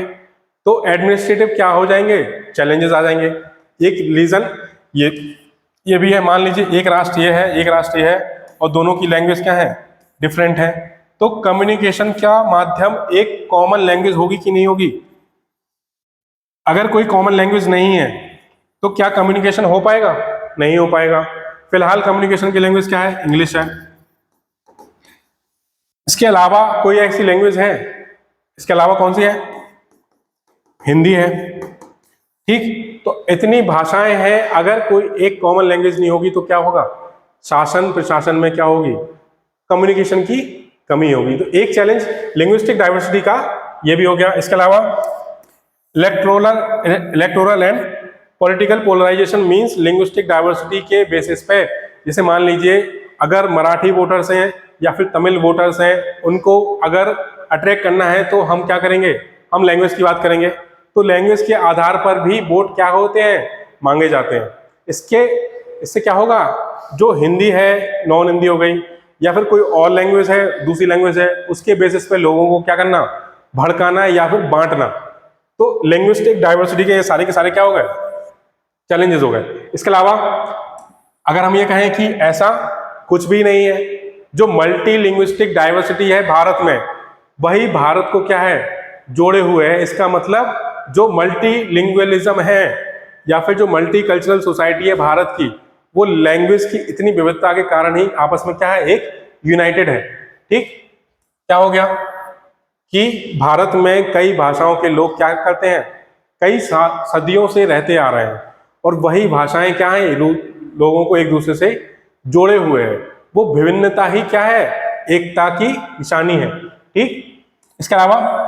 तो एडमिनिस्ट्रेटिव क्या हो जाएंगे, चैलेंजेस आ जाएंगे। एक रीजन ये भी है, मान लीजिए एक राष्ट्र ये है, एक राष्ट्र ये है, और दोनों की लैंग्वेज क्या है, डिफरेंट है, तो कम्युनिकेशन का माध्यम एक कॉमन लैंग्वेज होगी कि नहीं होगी। अगर कोई कॉमन लैंग्वेज नहीं है तो क्या कम्युनिकेशन हो पाएगा, नहीं हो पाएगा। फिलहाल कम्युनिकेशन की लैंग्वेज क्या है, इंग्लिश है। इसके अलावा कोई ऐसी लैंग्वेज है, इसके अलावा कौन सी है, हिंदी है। ठीक, तो इतनी भाषाएं हैं, अगर कोई एक कॉमन लैंग्वेज नहीं होगी तो क्या होगा, शासन प्रशासन में क्या होगी, कम्युनिकेशन की कमी होगी। तो एक चैलेंज लिंग्विस्टिक डाइवर्सिटी का ये भी हो गया। इसके अलावा electoral and political polarisation, means linguistic diversity के बेसिस पे, जैसे मान लीजिए अगर मराठी वोटर्स हैं या फिर तमिल वोटर्स हैं, उनको अगर अट्रैक्ट करना है तो हम क्या करेंगे, हम लैंग्वेज की बात करेंगे। तो लैंग्वेज के आधार पर भी वोट क्या होते हैं, मांगे जाते हैं। इससे क्या होगा, जो हिंदी है नॉन हिंदी हो गई, या फिर कोई और लैंग्वेज है, दूसरी लैंग्वेज है, उसके बेसिस पे लोगों को क्या करना, भड़काना या फिर बांटना। तो लिंग्विस्टिक डाइवर्सिटी के सारे क्या हो गए, चैलेंजेस हो गए। इसके अलावा अगर हम ये कहें कि ऐसा कुछ भी नहीं है, जो मल्टी लिंग्विस्टिक डाइवर्सिटी है भारत में, वही भारत को क्या है, जोड़े हुए है। इसका मतलब जो मल्टी लिंग्विलिज्म है या फिर जो मल्टी कल्चरल सोसाइटी है भारत की, वो लैंग्वेज की इतनी विविधता के कारण ही आपस में क्या है, एक यूनाइटेड है। ठीक, क्या हो गया कि भारत में कई भाषाओं के लोग क्या करते हैं, कई सदियों से रहते आ रहे हैं, और वही भाषाएं क्या है, लोगों को एक दूसरे से जोड़े हुए हैं। वो विभिन्नता ही क्या है, एकता की निशानी है। ठीक, इसके अलावा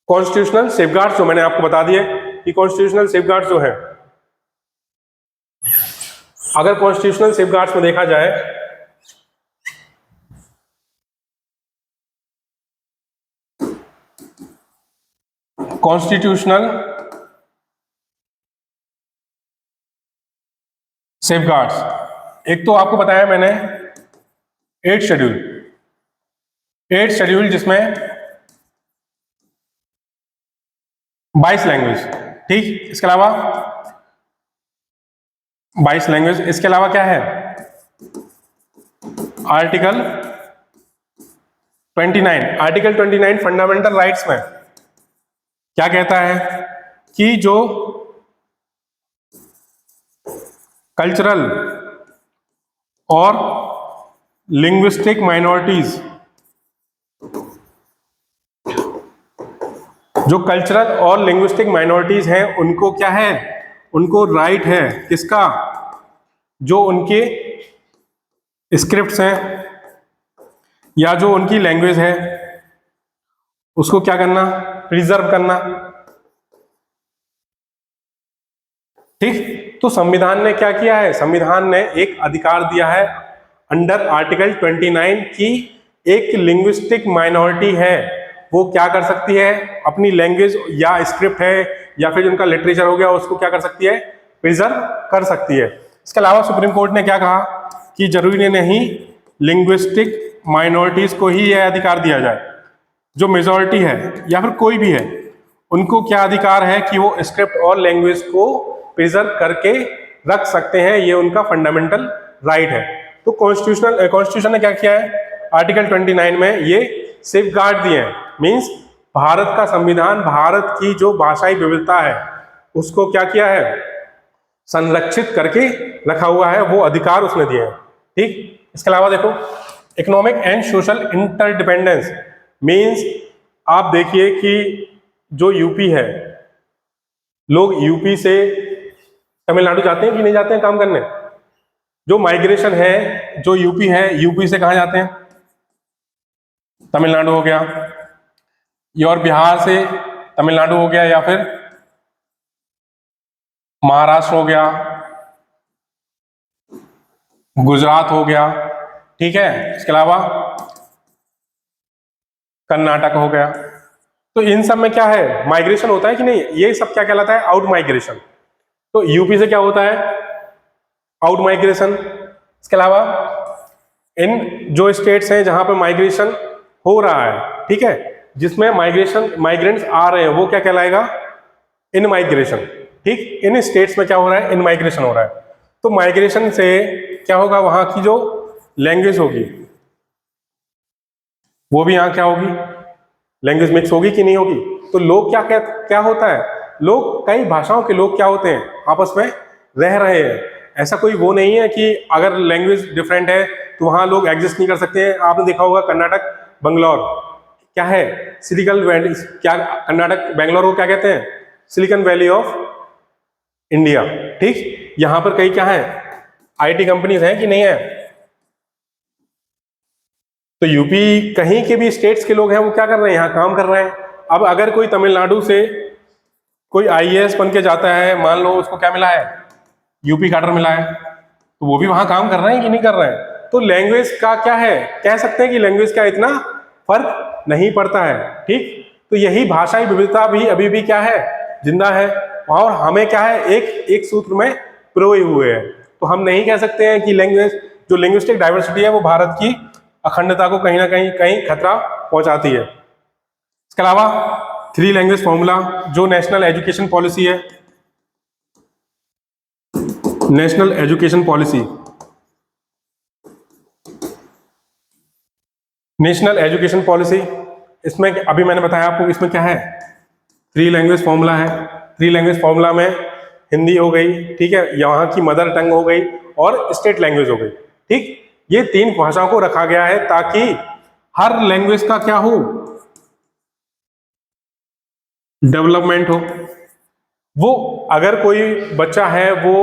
कॉन्स्टिट्यूशनल सेफगार्ड्स, जो मैंने आपको बता दिए कि कॉन्स्टिट्यूशनल सेफगार्ड्स जो है, अगर कॉन्स्टिट्यूशनल सेफगार्ड्स में देखा जाए, कॉन्स्टिट्यूशनल सेफगार्ड्स, एक तो आपको बताया मैंने 8 शेड्यूल जिसमें 22 लैंग्वेज। ठीक, इसके अलावा 22 लैंग्वेज, इसके अलावा क्या है, आर्टिकल 29 फंडामेंटल राइट्स में क्या कहता है कि जो कल्चरल और लिंग्विस्टिक माइनॉरिटीज, जो कल्चरल और लिंग्विस्टिक माइनॉरिटीज हैं उनको क्या है, उनको राइट है किसका, जो उनके स्क्रिप्ट्स हैं या जो उनकी लैंग्वेज है उसको क्या करना, प्रिजर्व करना। ठीक, तो संविधान ने क्या किया है, संविधान ने एक अधिकार दिया है अंडर आर्टिकल 29 की एक लिंग्विस्टिक माइनॉरिटी है वो क्या कर सकती है, अपनी लैंग्वेज या स्क्रिप्ट है या फिर उनका लिटरेचर हो गया उसको क्या कर सकती है, प्रिजर्व कर सकती है। इसके अलावा सुप्रीम कोर्ट ने क्या कहा कि जरूरी नहीं लिंग्विस्टिक माइनॉरिटीज को ही यह अधिकार दिया जाए, जो मेजॉरिटी है या फिर कोई भी है उनको क्या अधिकार है कि वो स्क्रिप्ट और लैंग्वेज को प्रिजर्व करके रख सकते हैं, ये उनका फंडामेंटल राइट है। तो कॉन्स्टिट्यूशन ने क्या किया है, आर्टिकल 29 में ये सेफगार्ड दिए हैं, मींस भारत का संविधान भारत की जो भाषाई विविधता है उसको क्या किया है, संरक्षित करके रखा हुआ है, वो अधिकार उसने दिए हैं। ठीक, इसके अलावा देखो economic and social interdependence, means आप देखिए कि जो यूपी है, लोग यूपी से तमिलनाडु जाते हैं कि नहीं जाते हैं काम करने, जो माइग्रेशन है जो यूपी है, यूपी से कहाँ जाते हैं, तमिलनाडु हो गया, ये और बिहार से तमिलनाडु हो गया या फिर महाराष्ट्र हो गया, गुजरात हो गया, ठीक है, इसके अलावा कर्नाटक हो गया। तो इन सब में क्या है, माइग्रेशन होता है कि नहीं, ये सब क्या कहलाता है, आउट माइग्रेशन। तो यूपी से क्या होता है, आउट माइग्रेशन। इसके अलावा इन जो स्टेट्स हैं जहां पर माइग्रेशन हो रहा है, ठीक है, जिसमें माइग्रेंट्स आ रहे हैं वो क्या कहलाएगा, इन माइग्रेशन। ठीक, इन स्टेट्स में क्या हो रहा है, इन माइग्रेशन हो रहा है। तो माइग्रेशन से क्या होगा, वहां की जो लैंग्वेज होगी वो भी यहाँ क्या होगी, लैंग्वेज मिक्स होगी कि नहीं होगी। तो लोग क्या होता है, लोग कई भाषाओं के लोग क्या होते हैं, आपस में रह रहे हैं। ऐसा कोई वो नहीं है कि अगर लैंग्वेज डिफरेंट है तो वहाँ लोग एग्जिस्ट नहीं कर सकते हैं। आपने देखा होगा कर्नाटक बंगलौर क्या है, सिलिकन वैली, क्या कर्नाटक बेंगलोर को क्या कहते हैं, सिलिकन वैली ऑफ इंडिया। ठीक, यहाँ पर कई क्या है, आईटी कंपनीज हैं कि नहीं है। तो यूपी कहीं के भी स्टेट्स के लोग हैं वो क्या कर रहे हैं, यहाँ काम कर रहे हैं। अब अगर कोई तमिलनाडु से कोई आईएएस बन के जाता है, मान लो उसको क्या मिला है, यूपी कैडर मिला है, तो वो भी वहां काम कर रहे हैं कि नहीं कर रहे हैं। तो लैंग्वेज का क्या है, कह सकते हैं कि लैंग्वेज का इतना फर्क नहीं पड़ता है। ठीक, तो यही भाषाई विविधता भी अभी भी क्या है, जिंदा है, और हमें क्या है, एक सूत्र में पिरोए हुए है। तो हम नहीं कह सकते हैं कि लैंग्वेज, जो लिंग्विस्टिक डाइवर्सिटी है वो भारत की अखंडता को कहीं ना कहीं खतरा पहुंचाती है। इसके अलावा 3 लैंग्वेज फॉर्मूला, जो नेशनल एजुकेशन पॉलिसी है, national education policy, national education policy, इसमें अभी मैंने बताया आपको, इसमें क्या है, 3 लैंग्वेज फॉर्मूला है। 3 लैंग्वेज फॉर्मूला में हिंदी हो गई, ठीक है, यहाँ की मदर टंग हो गई और स्टेट लैंग्वेज हो गई। ठीक, ये 3 भाषाओं को रखा गया है ताकि हर लैंग्वेज का क्या हो, डेवलपमेंट हो। वो अगर कोई बच्चा है वो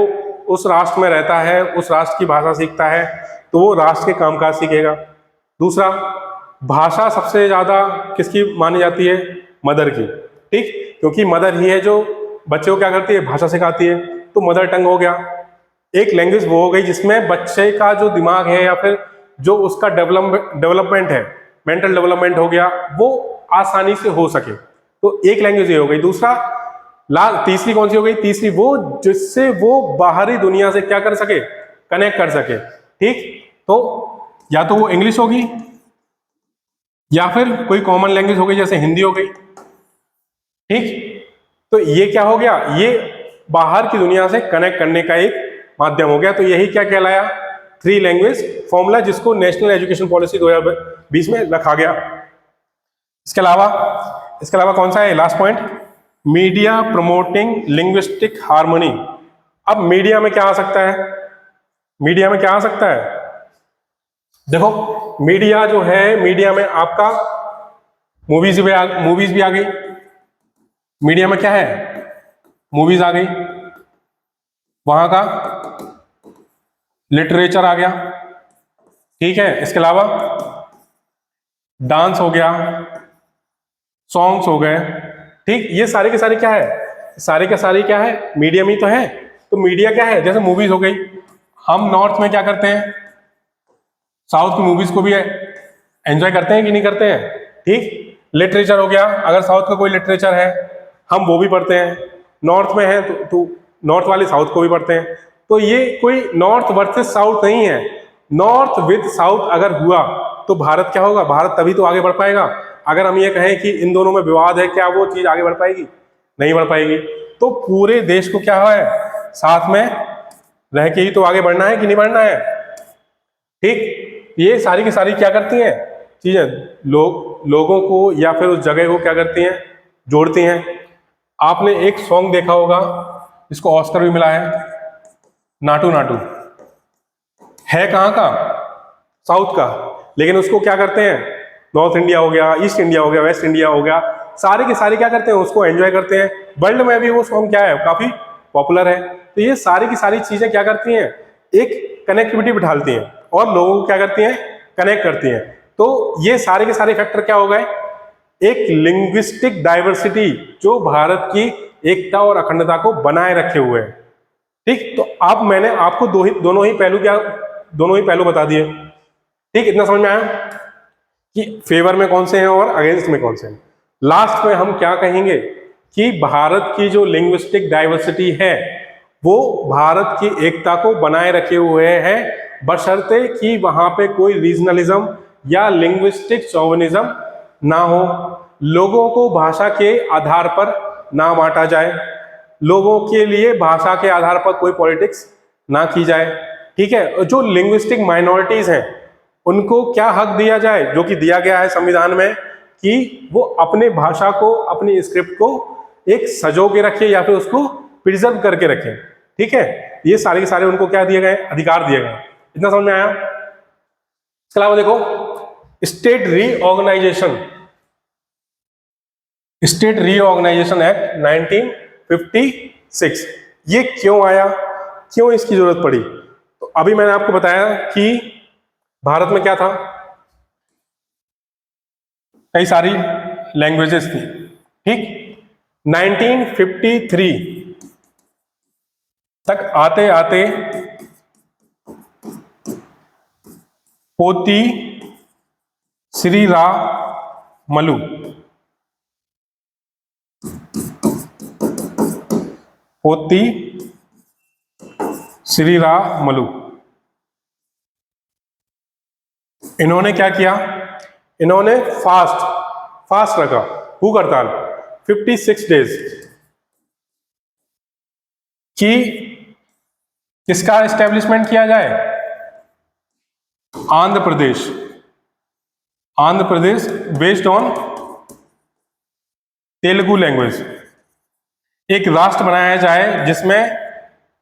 उस राष्ट्र में रहता है, उस राष्ट्र की भाषा सीखता है, तो वो राष्ट्र के कामकाज सीखेगा। दूसरा, भाषा सबसे ज्यादा किसकी मानी जाती है, मदर की। ठीक, क्योंकि मदर ही है जो बच्चे को क्या करती है, भाषा सिखाती है। तो मदर टंग हो गया। एक लैंग्वेज वो हो गई जिसमें बच्चे का जो दिमाग है या फिर जो उसका डेवलपमेंट है, मेंटल डेवलपमेंट हो गया, वो आसानी से हो सके। तो एक लैंग्वेज ये हो गई। दूसरा, तीसरी कौन सी हो गई, तीसरी वो जिससे वो बाहरी दुनिया से क्या कर सके, कनेक्ट कर सके। ठीक, तो या तो वो इंग्लिश होगी या फिर कोई कॉमन लैंग्वेज हो गई जैसे हिंदी हो गई। ठीक, तो ये क्या हो गया, ये बाहर की दुनिया से कनेक्ट करने का एक माध्यम हो गया। तो यही क्या कहलाया, 3 लैंग्वेज फॉर्मूला, जिसको नेशनल एजुकेशन पॉलिसी 2020 में रखा गया। इसके अलावा कौन सा है last point, media promoting linguistic harmony. अब मीडिया में क्या आ सकता है, मीडिया में क्या आ सकता है? देखो मीडिया जो है, मीडिया में आपका मूवीज भी आ गई। मीडिया में क्या है? मूवीज आ गई, वहां का लिटरेचर आ गया, ठीक है। इसके अलावा डांस हो गया, सॉन्ग्स हो गए, ठीक। ये सारे के सारे क्या है? सारे के सारे क्या है? मीडियम ही तो है। तो मीडिया क्या है? जैसे मूवीज हो गई, हम नॉर्थ में क्या करते हैं? साउथ की मूवीज को भी एंजॉय करते हैं कि नहीं करते हैं? ठीक। लिटरेचर हो गया, अगर साउथ का कोई लिटरेचर है हम वो भी पढ़ते हैं। नॉर्थ में है तो नॉर्थ वाले साउथ को भी पढ़ते हैं। तो ये कोई नॉर्थ वर्सेस साउथ नहीं है। नॉर्थ विद साउथ अगर हुआ तो भारत क्या होगा? भारत तभी तो आगे बढ़ पाएगा। अगर हम ये कहें कि इन दोनों में विवाद है, क्या वो चीज आगे बढ़ पाएगी? नहीं बढ़ पाएगी। तो पूरे देश को क्या है? साथ में रह के ही तो आगे बढ़ना है कि नहीं बढ़ना है? ठीक। ये सारी की सारी क्या करती हैं चीजें? लोगों को या फिर उस जगह को क्या करती हैं? जोड़ती हैं। आपने एक सॉन्ग देखा होगा, इसको ऑस्कर भी मिला है, नाटू नाटू। है कहाँ का? साउथ का। लेकिन उसको क्या करते हैं? नॉर्थ इंडिया हो गया, ईस्ट इंडिया हो गया, वेस्ट इंडिया हो गया, सारे के सारे क्या करते हैं? उसको एंजॉय करते हैं। वर्ल्ड में भी वो सॉन्ग क्या है? काफी पॉपुलर है। तो ये सारी की सारी चीजें क्या करती हैं? एक कनेक्टिविटी बिठाती हैं और लोगों को क्या करती हैं? कनेक्ट करती हैं। तो ये सारे के सारे फैक्टर क्या हो गए? एक लिंग्विस्टिक डाइवर्सिटी जो भारत की एकता और अखंडता को बनाए रखे हुए है। ठीक। तो अब मैंने आपको दोनों ही पहलू बता दिए। ठीक। इतना समझ में आया कि फेवर में कौन से हैं और अगेंस्ट में कौन से हैं। लास्ट में हम क्या कहेंगे कि भारत की जो लिंग्विस्टिक डाइवर्सिटी है वो भारत की एकता को बनाए रखे हुए है, बशर्ते कि वहां पे कोई रीजनलिज्म या लिंग्विस्टिक चौविनिज्म ना हो। लोगों को भाषा के आधार पर ना बांटा जाए, लोगों के लिए भाषा के आधार पर कोई पॉलिटिक्स ना की जाए। ठीक है। जो लिंग्विस्टिक माइनॉरिटीज हैं उनको क्या हक दिया जाए, जो कि दिया गया है संविधान में, कि वो अपने भाषा को, अपनी स्क्रिप्ट को एक सजो के रखे या फिर उसको प्रिजर्व करके रखें। ठीक है। ये सारे के सारे उनको क्या दिए गए? अधिकार दिए गए। इतना समझ में आया? इसके अलावा देखो स्टेट रीऑर्गेनाइजेशन एक्ट 1956, ये क्यों आया, क्यों इसकी जरूरत पड़ी? तो अभी मैंने आपको बताया कि भारत में क्या था? कई सारी लैंग्वेजेस थी। ठीक। 1953 तक आते आते पोती श्रीरामलु, पोती श्रीरामलु, इन्होंने क्या किया? इन्होंने फास्ट रखा, भूख हड़ताल 56 डेज कि किसका एस्टेब्लिशमेंट किया जाए? Andhra Pradesh based on Telugu language, एक राष्ट्र बनाया जाए जिसमें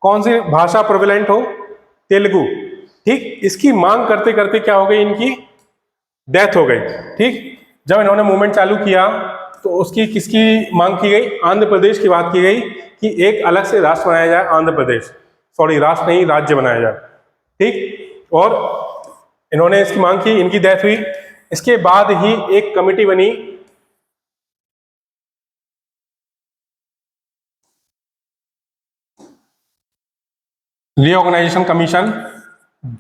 कौन सी भाषा प्रेवलेंट हो? तेलुगु। ठीक। इसकी मांग करते करते क्या हो गई? इनकी डेथ हो गई। ठीक। जब इन्होंने मूवमेंट चालू किया तो उसकी किसकी मांग की गई? आंध्र प्रदेश की बात की गई कि एक अलग से राष्ट्र बनाया जाए, आंध्र प्रदेश, सॉरी राष्ट्र नहीं, राज्य बनाया जाए। ठीक। और इन्होंने इसकी मांग की, इनकी डेथ हुई। इसके बाद ही एक कमिटी बनी, रीऑर्गेनाइजेशन कमीशन,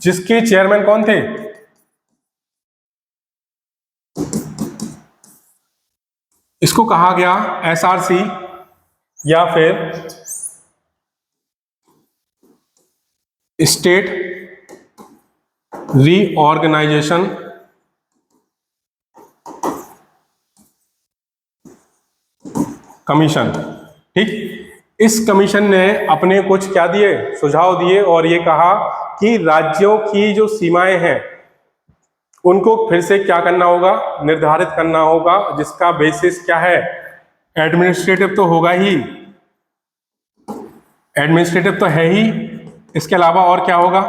जिसके चेयरमैन कौन थे? इसको कहा गया एसआरसी या फिर स्टेट रीऑर्गेनाइजेशन कमीशन। ठीक। इस कमीशन ने अपने कुछ क्या दिए? सुझाव दिए और ये कहा कि राज्यों की जो सीमाएं हैं उनको फिर से क्या करना होगा? निर्धारित करना होगा, जिसका बेसिस क्या है? एडमिनिस्ट्रेटिव तो होगा ही, एडमिनिस्ट्रेटिव तो है ही, इसके अलावा और क्या होगा?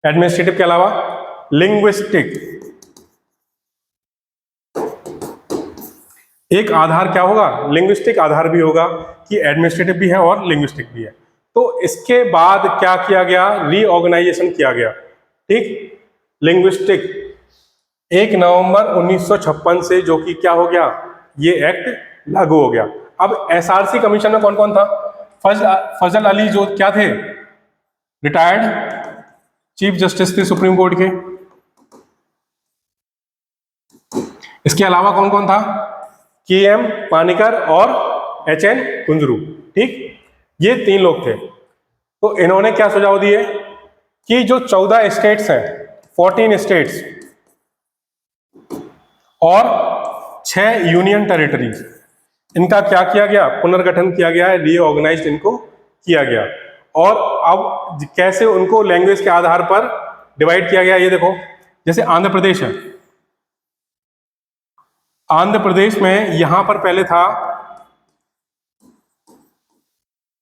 एडमिनिस्ट्रेटिव के अलावा लिंग्विस्टिक। एक आधार क्या होगा, लिंग्विस्टिक आधार भी होगा कि एडमिनिस्ट्रेटिव भी है और लिंग्विस्टिक भी है। तो इसके बाद क्या किया गया, रीऑर्गेनाइजेशन किया गया। ठीक, लिंग्विस्टिक 1 नवंबर 1956 से जो कि क्या हो गया, ये एक्ट लागू हो गया। अब एसआरसी कमीशन में कौन कौन था, फजल अली जो क्या थे, रिटायर्ड चीफ जस्टिस थे सुप्रीम कोर्ट के। इसके अलावा कौन कौन था, के.एम. पानिकर और एच.एन. कुंजरू। ठीक, ये 3 लोग थे। तो इन्होंने क्या सुझाव दिए कि जो 14 स्टेट्स हैं, 14 स्टेट्स और 6 यूनियन टेरिटरीज, इनका क्या किया गया, पुनर्गठन किया गया है, रीऑर्गेनाइज्ड इनको किया गया। और अब कैसे उनको लैंग्वेज के आधार पर डिवाइड किया गया, ये देखो। जैसे आंध्र प्रदेश है, आंध्र प्रदेश में यहां पर पहले था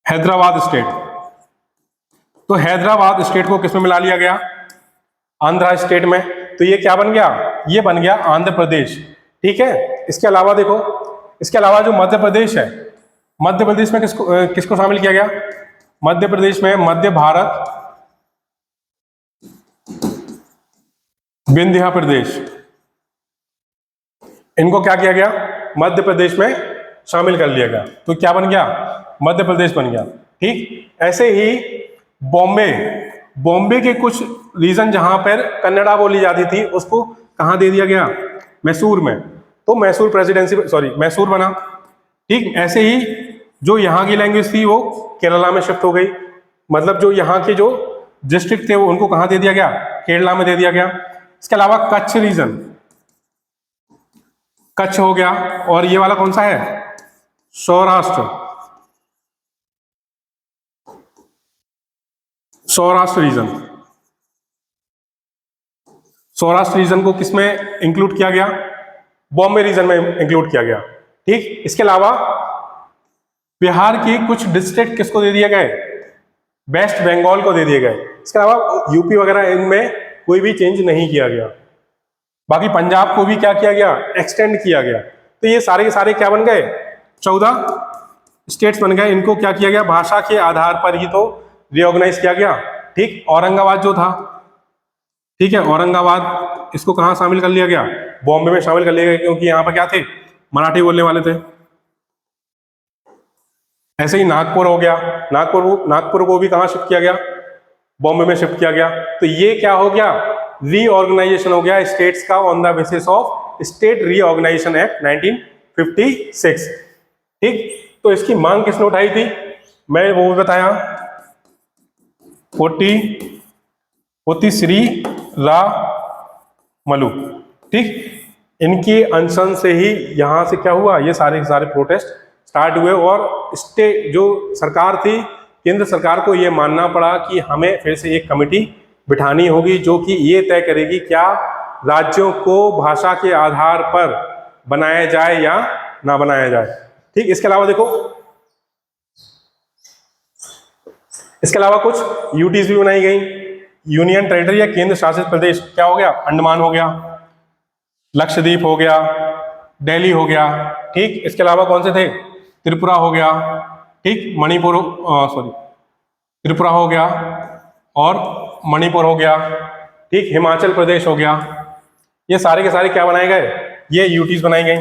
हैदराबाद स्टेट, तो हैदराबाद स्टेट को किसमें मिला लिया गया, आंध्र स्टेट में। तो ये क्या बन गया, ये बन गया आंध्र प्रदेश। ठीक है, इसके अलावा देखो, इसके अलावा जो मध्य प्रदेश है, मध्य प्रदेश में किसको शामिल किया गया, मध्य प्रदेश में मध्य भारत, विंध्य प्रदेश, इनको क्या किया गया, मध्य प्रदेश में शामिल कर लिया गया। तो क्या बन गया, मध्य प्रदेश बन गया। ठीक, ऐसे ही बॉम्बे के कुछ रीजन जहां पर कन्नड़ा बोली जाती थी, उसको कहां दे दिया गया, मैसूर में। तो मैसूर प्रेसिडेंसी, सॉरी मैसूर बना। ठीक, ऐसे ही जो यहाँ की लैंग्वेज थी वो केरला में शिफ्ट हो गई, मतलब जो यहाँ के जो डिस्ट्रिक्ट थे वो उनको कहाँ दे दिया गया, केरला में दे दिया गया। इसके अलावा कच्छ रीजन, कच्छ हो गया, और ये वाला कौन सा है, सौराष्ट्र, सौराष्ट्र रीजन। सौराष्ट्र रीजन को किसमें इंक्लूड किया गया, बॉम्बे रीजन में इंक्लूड किया गया। ठीक, इसके अलावा बिहार की कुछ डिस्ट्रिक्ट किसको दे दिए गए, वेस्ट बंगाल को दे दिए गए। इसके अलावा यूपी वगैरह इनमें कोई भी चेंज नहीं किया गया। बाकी पंजाब को भी क्या किया गया, एक्सटेंड किया गया। तो ये सारे के सारे क्या बन गए, 14 स्टेट्स बन गए। इनको क्या किया गया, भाषा के आधार पर ही तो रिऑर्गेनाइज किया गया। ठीक, औरंगाबाद जो था, ठीक है, औरंगाबाद इसको कहाँ शामिल कर लिया गया, बॉम्बे में शामिल कर लिया गया, क्योंकि यहाँ पर क्या थे, मराठी बोलने वाले थे। ऐसे ही नागपुर हो गया, नागपुर को भी कहाँ शिफ्ट किया गया, बॉम्बे में शिफ्ट किया गया। तो ये क्या हो गया, रीऑर्गेनाइजेशन हो गया स्टेट्स का on the basis of state reorganisation act 1956। ठीक, तो इसकी मांग किसने उठाई थी, मैं वो भी बताया, पोती श्री रामलू। ठीक, इनकी अनशन से ही यहां से क्या हुआ, ये सारे प्रोटेस्ट स्टार्ट हुए, और स्टेट जो सरकार थी, केंद्र सरकार को ये मानना पड़ा कि हमें फिर से एक कमेटी बिठानी होगी जो कि ये तय करेगी क्या राज्यों को भाषा के आधार पर बनाया जाए या ना बनाया जाए। ठीक, इसके अलावा देखो, इसके अलावा कुछ यूटीज भी बनाई गई, यूनियन टेरिटरी या केंद्र शासित प्रदेश। क्या हो गया, अंडमान हो गया, लक्षद्वीप हो गया, दिल्ली हो गया। ठीक, इसके अलावा कौन से थे, त्रिपुरा हो गया, ठीक, मणिपुर, सॉरी त्रिपुरा हो गया और मणिपुर हो गया। ठीक, हिमाचल प्रदेश हो गया। ये सारे के सारे क्या बनाए गए, ये यूटीज बनाई गई।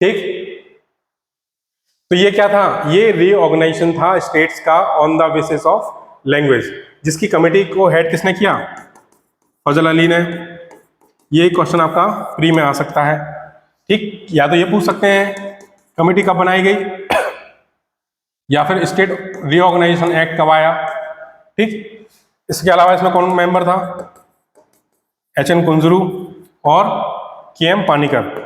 ठीक, तो ये क्या था, ये रीऑर्गेनाइजेशन था स्टेट्स का on the basis of language, जिसकी कमेटी को हेड किसने किया, फजल अली ने। ये क्वेश्चन आपका प्री में आ सकता है। ठीक, या तो ये पूछ सकते हैं कमेटी कब बनाई गई, या फिर स्टेट रीऑर्गेनाइजेशन एक्ट कब आया। ठीक, इसके अलावा इसमें कौन मेंबर था, एच.एन. कुंजरू और के.एम. पानिकर।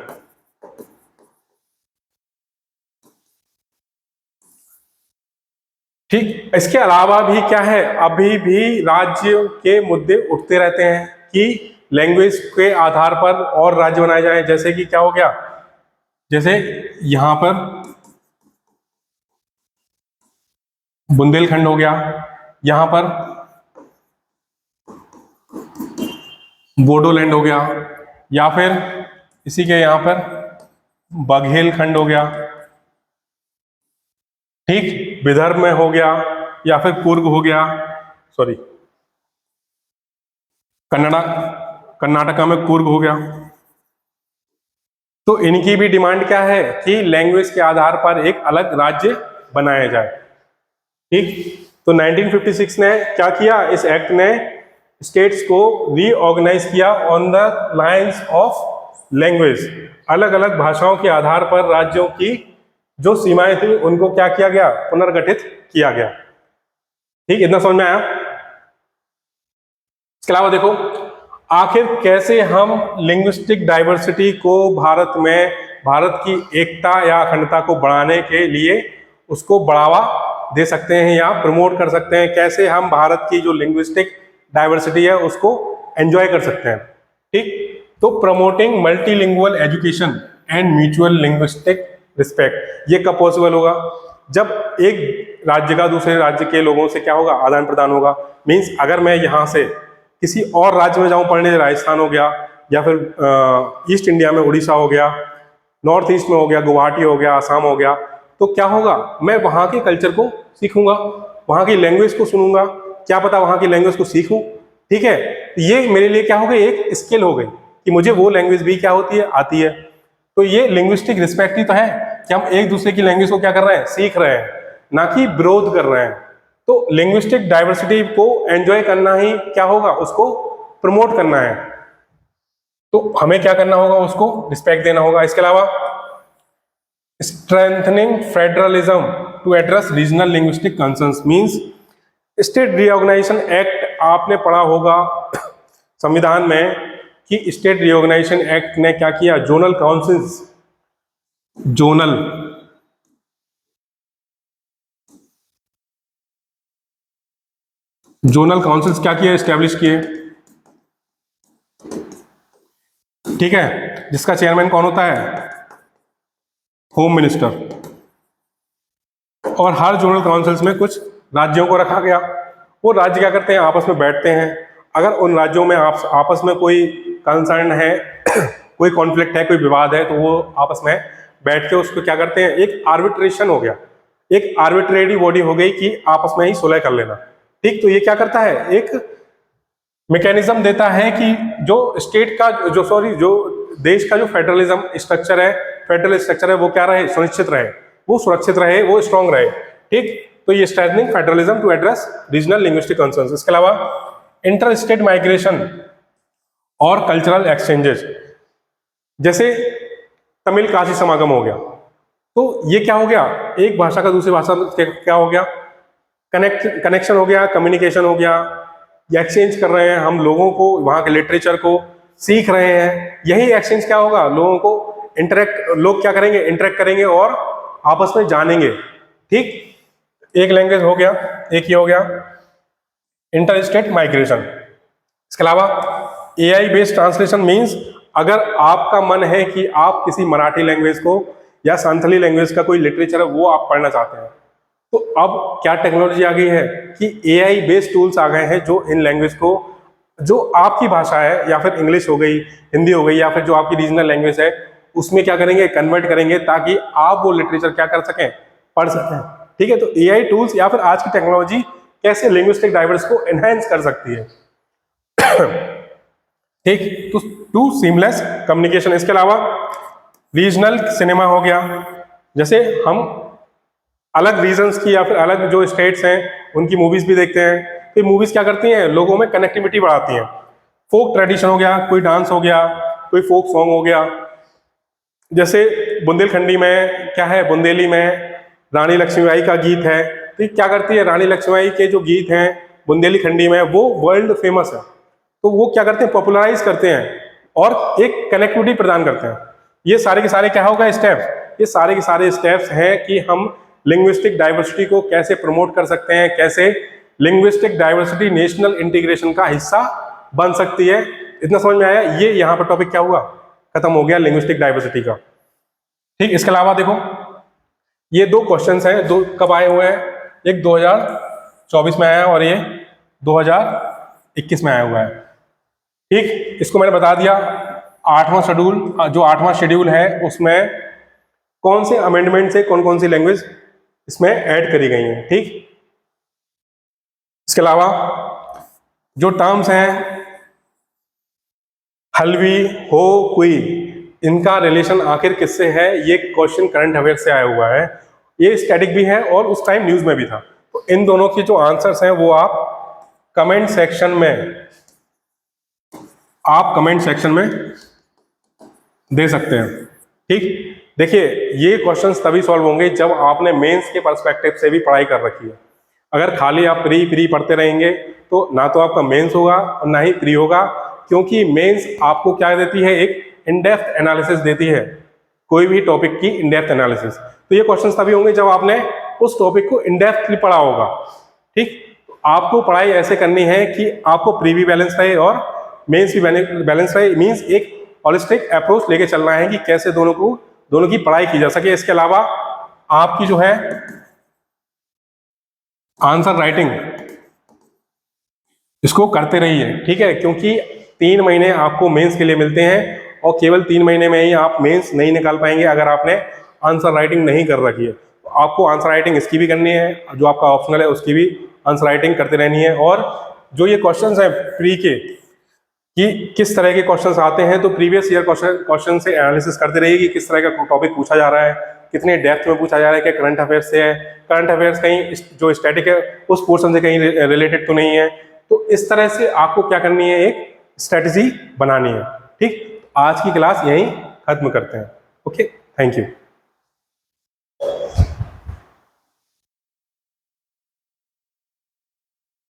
ठीक, इसके अलावा भी क्या है, अभी भी राज्य के मुद्दे उठते रहते हैं कि लैंग्वेज के आधार पर और राज्य बनाए जाएं। जैसे कि क्या हो गया, जैसे यहां पर बुंदेलखंड हो गया, यहां पर बोडोलैंड हो गया, या फिर इसी के यहाँ पर बघेलखंड हो गया, ठीक, विदर्भ में हो गया, या फिर कुर्ग हो गया, सॉरी कर्नाटका में कुर्ग हो गया। तो इनकी भी डिमांड क्या है कि लैंग्वेज के आधार पर एक अलग राज्य बनाया जाए, ठीक। तो 1956 ने क्या किया, इस एक्ट ने स्टेट्स को रीऑर्गेनाइज किया on the lines of language. अलग अलग भाषाओं के आधार पर राज्यों की जो सीमाएं थी उनको क्या किया गया, पुनर्गठित किया गया, ठीक। इतना समझ में आया। इसके अलावा देखो, आखिर कैसे हम लिंग्विस्टिक डाइवर्सिटी को भारत में, भारत की एकता या अखंडता को बढ़ाने के लिए उसको बढ़ावा दे सकते हैं या प्रमोट कर सकते हैं, कैसे हम भारत की जो लिंग्विस्टिक डाइवर्सिटी है उसको एंजॉय कर सकते हैं, ठीक। तो promoting multilingual education and mutual linguistic respect, ये कब पॉसिबल होगा, जब एक राज्य का दूसरे राज्य के लोगों से क्या होगा, आदान प्रदान होगा। मीन्स अगर मैं यहाँ से किसी और राज्य में जाऊं पढ़ने, राजस्थान हो गया, या फिर ईस्ट इंडिया में उड़ीसा हो गया, नॉर्थ ईस्ट में हो गया, गुवाहाटी हो गया, आसाम हो गया, तो क्या होगा, मैं वहाँ के कल्चर को सीखूंगा, वहाँ की लैंग्वेज को सुनूंगा, क्या पता वहाँ की लैंग्वेज को सीखूं, ठीक है। ये मेरे लिए क्या हो गई, एक स्किल हो गई कि मुझे वो लैंग्वेज भी क्या होती है, आती है। तो ये लिंग्विस्टिक रिस्पेक्ट ही तो है कि हम एक दूसरे की लैंग्वेज को क्या कर रहे हैं, सीख रहे हैं, ना कि विरोध कर रहे हैं। तो लिंग्विस्टिक डाइवर्सिटी को एंजॉय करना ही क्या होगा, उसको प्रमोट करना है, तो हमें क्या करना होगा, उसको रिस्पेक्ट देना होगा। इसके अलावा strengthening federalism to address regional linguistic concerns means state reorganisation act, आपने पढ़ा होगा संविधान में कि स्टेट रीऑर्गेनाइजेशन एक्ट ने क्या किया, जोनल काउंसिल्स, जोनल काउंसिल्स क्या किए, एस्टेब्लिश किए, ठीक है, जिसका चेयरमैन कौन होता है, होम मिनिस्टर। और हर जोनल काउंसिल्स में कुछ राज्यों को रखा गया, वो राज्य क्या करते हैं, आपस में बैठते हैं, अगर उन राज्यों में आपस में कोई कंसर्न है कोई कॉन्फ्लिक्ट है, कोई विवाद है, तो वो आपस में बैठ के उसको क्या करते हैं, एक आर्बिट्रेशन हो गया, एक आर्बिट्रेरी बॉडी हो गई कि आपस में ही सुलह कर लेना, ठीक। तो ये क्या करता है, एक मैकेनिज्म देता है कि जो स्टेट का जो देश का जो फेडरलिज्म स्ट्रक्चर है, फेडरल स्ट्रक्चर है, वो क्या रहे, सुनिश्चित रहे, वो सुरक्षित रहे, वो स्ट्रांग रहे, ठीक। तो ये strengthening federalism to address regional linguistic concerns. इसके अलावा इंटर स्टेट माइग्रेशन और कल्चरल एक्सचेंजेस, जैसे तमिल काशी समागम हो गया, तो ये क्या हो गया, एक भाषा का दूसरी भाषा में क्या हो गया, कनेक्शन हो गया, कम्युनिकेशन हो गया, एक्सचेंज कर रहे हैं हम लोगों को, वहाँ के लिटरेचर को सीख रहे हैं। यही एक्सचेंज क्या होगा, लोगों को लोग क्या करेंगे, इंटरेक्ट करेंगे और आपस में जानेंगे, ठीक। एक लैंग्वेज हो गया, एक ही हो गया इंटर स्टेट माइग्रेशन। इसके अलावा AI बेस्ड ट्रांसलेशन मींस अगर आपका मन है कि आप किसी मराठी लैंग्वेज को या संथाली लैंग्वेज का कोई लिटरेचर है वो आप पढ़ना चाहते हैं, तो अब क्या टेक्नोलॉजी आ गई है कि AI बेस्ड टूल्स आ गए हैं जो इन लैंग्वेज को, जो आपकी भाषा है या फिर इंग्लिश हो गई, हिंदी हो गई, या फिर जो आपकी रीजनल लैंग्वेज है, उसमें क्या करेंगे, कन्वर्ट करेंगे, ताकि आप वो लिटरेचर क्या कर सकें, पढ़ सकें, ठीक है। तो AI टूल्स या फिर आज की टेक्नोलॉजी कैसे लिंग्विस्टिक डाइवर्स को एनहांस कर सकती है, ठीक। तो टू सीमलेस कम्युनिकेशन। इसके अलावा रीजनल सिनेमा हो गया, जैसे हम अलग रीजन्स की या फिर अलग जो स्टेट्स हैं उनकी मूवीज भी देखते हैं, तो मूवीज क्या करती हैं, लोगों में कनेक्टिविटी बढ़ाती हैं। फोक ट्रेडिशन हो गया, कोई डांस हो गया, कोई फोक सॉन्ग हो गया, जैसे बुंदेलखंडी में क्या है, बुंदेली में रानी लक्ष्मीबाई का गीत है, तो क्या करती है, रानी लक्ष्मीबाई के जो गीत हैं बुंदेली खंडी में वो वर्ल्ड फेमस है, तो वो क्या करते हैं, पॉपुलराइज करते हैं और एक कनेक्टिविटी प्रदान करते हैं। ये सारे के सारे क्या होगा, स्टेप्स, ये सारे के सारे स्टेप्स हैं कि हम लिंग्विस्टिक डाइवर्सिटी को कैसे प्रमोट कर सकते हैं, कैसे लिंग्विस्टिक डाइवर्सिटी नेशनल इंटीग्रेशन का हिस्सा बन सकती है। इतना समझ में आया, ये यहाँ पर टॉपिक क्या हुआ, खत्म हो गया लिंग्विस्टिक डाइवर्सिटी का, ठीक। इसके अलावा देखो ये दो क्वेश्चंस हैं, दो कब आए हुए हैं, एक 2024 में आया है और ये 2021 में आया हुआ है। ठीक, इसको मैंने बता दिया। 8वां शेड्यूल, जो 8वां शेड्यूल है उसमें कौन से अमेंडमेंट से कौन कौन सी लैंग्वेज इसमें ऐड करी गई हैं। ठीक, इसके अलावा जो टर्म्स हैं हलवी, हो, कोई, इनका रिलेशन आखिर किससे है, ये क्वेश्चन करंट अफेयर से आया हुआ है। ये स्टैटिक भी है और उस टाइम न्यूज में भी था। तो इन दोनों के जो आंसर्स हैं वो आप कमेंट सेक्शन में दे सकते हैं। ठीक, देखिए ये क्वेश्चंस तभी सॉल्व होंगे जब आपने मेंस के पर्सपेक्टिव से भी पढ़ाई कर रखी है। अगर खाली आप प्री पढ़ते रहेंगे तो ना तो आपका मेंस होगा और ना ही प्री होगा, क्योंकि मेंस आपको क्या देती है, एक इन डेप्थ एनालिसिस देती है, कोई भी टॉपिक की इन डेप्थ एनालिसिस। तो ये क्वेश्चंस तभी होंगे जब आपने उस टॉपिक को इन डेप्थली पढ़ा होगा। ठीक, आपको पढ़ाई ऐसे करनी है कि आपको प्री भी बैलेंस रहे और मेंस भी बैलेंस रहे। मींस एक हॉलिस्टिक अप्रोच लेके चलना है कि कैसे दोनों की पढ़ाई की जा सके। इसके अलावा आपकी जो है आंसर राइटिंग, इसको करते रहिए। ठीक है, क्योंकि 3 महीने आपको मेंस के लिए मिलते हैं और केवल 3 महीने में ही आप मेंस नहीं निकाल पाएंगे अगर आपने आंसर राइटिंग नहीं कर रखी है। तो आपको आंसर राइटिंग इसकी भी करनी है, जो आपका ऑप्शनल है उसकी भी आंसर राइटिंग करते रहनी है। और जो ये क्वेश्चंस हैं प्री के कि किस तरह के क्वेश्चंस आते हैं, तो प्रीवियस ईयर क्वेश्चन से एनालिसिस करते रहिए कि किस तरह का टॉपिक पूछा जा रहा है, कितने डेप्थ में पूछा जा रहा है, क्या करंट अफेयर्स से है, करंट अफेयर्स कहीं जो स्टैटिक है उस पोर्शन से कहीं रिलेटेड तो नहीं है। तो इस तरह से आपको क्या करनी है, एक स्ट्रेटजी बनानी है। ठीक, आज की क्लास यहीं खत्म करते हैं। Okay, thank you.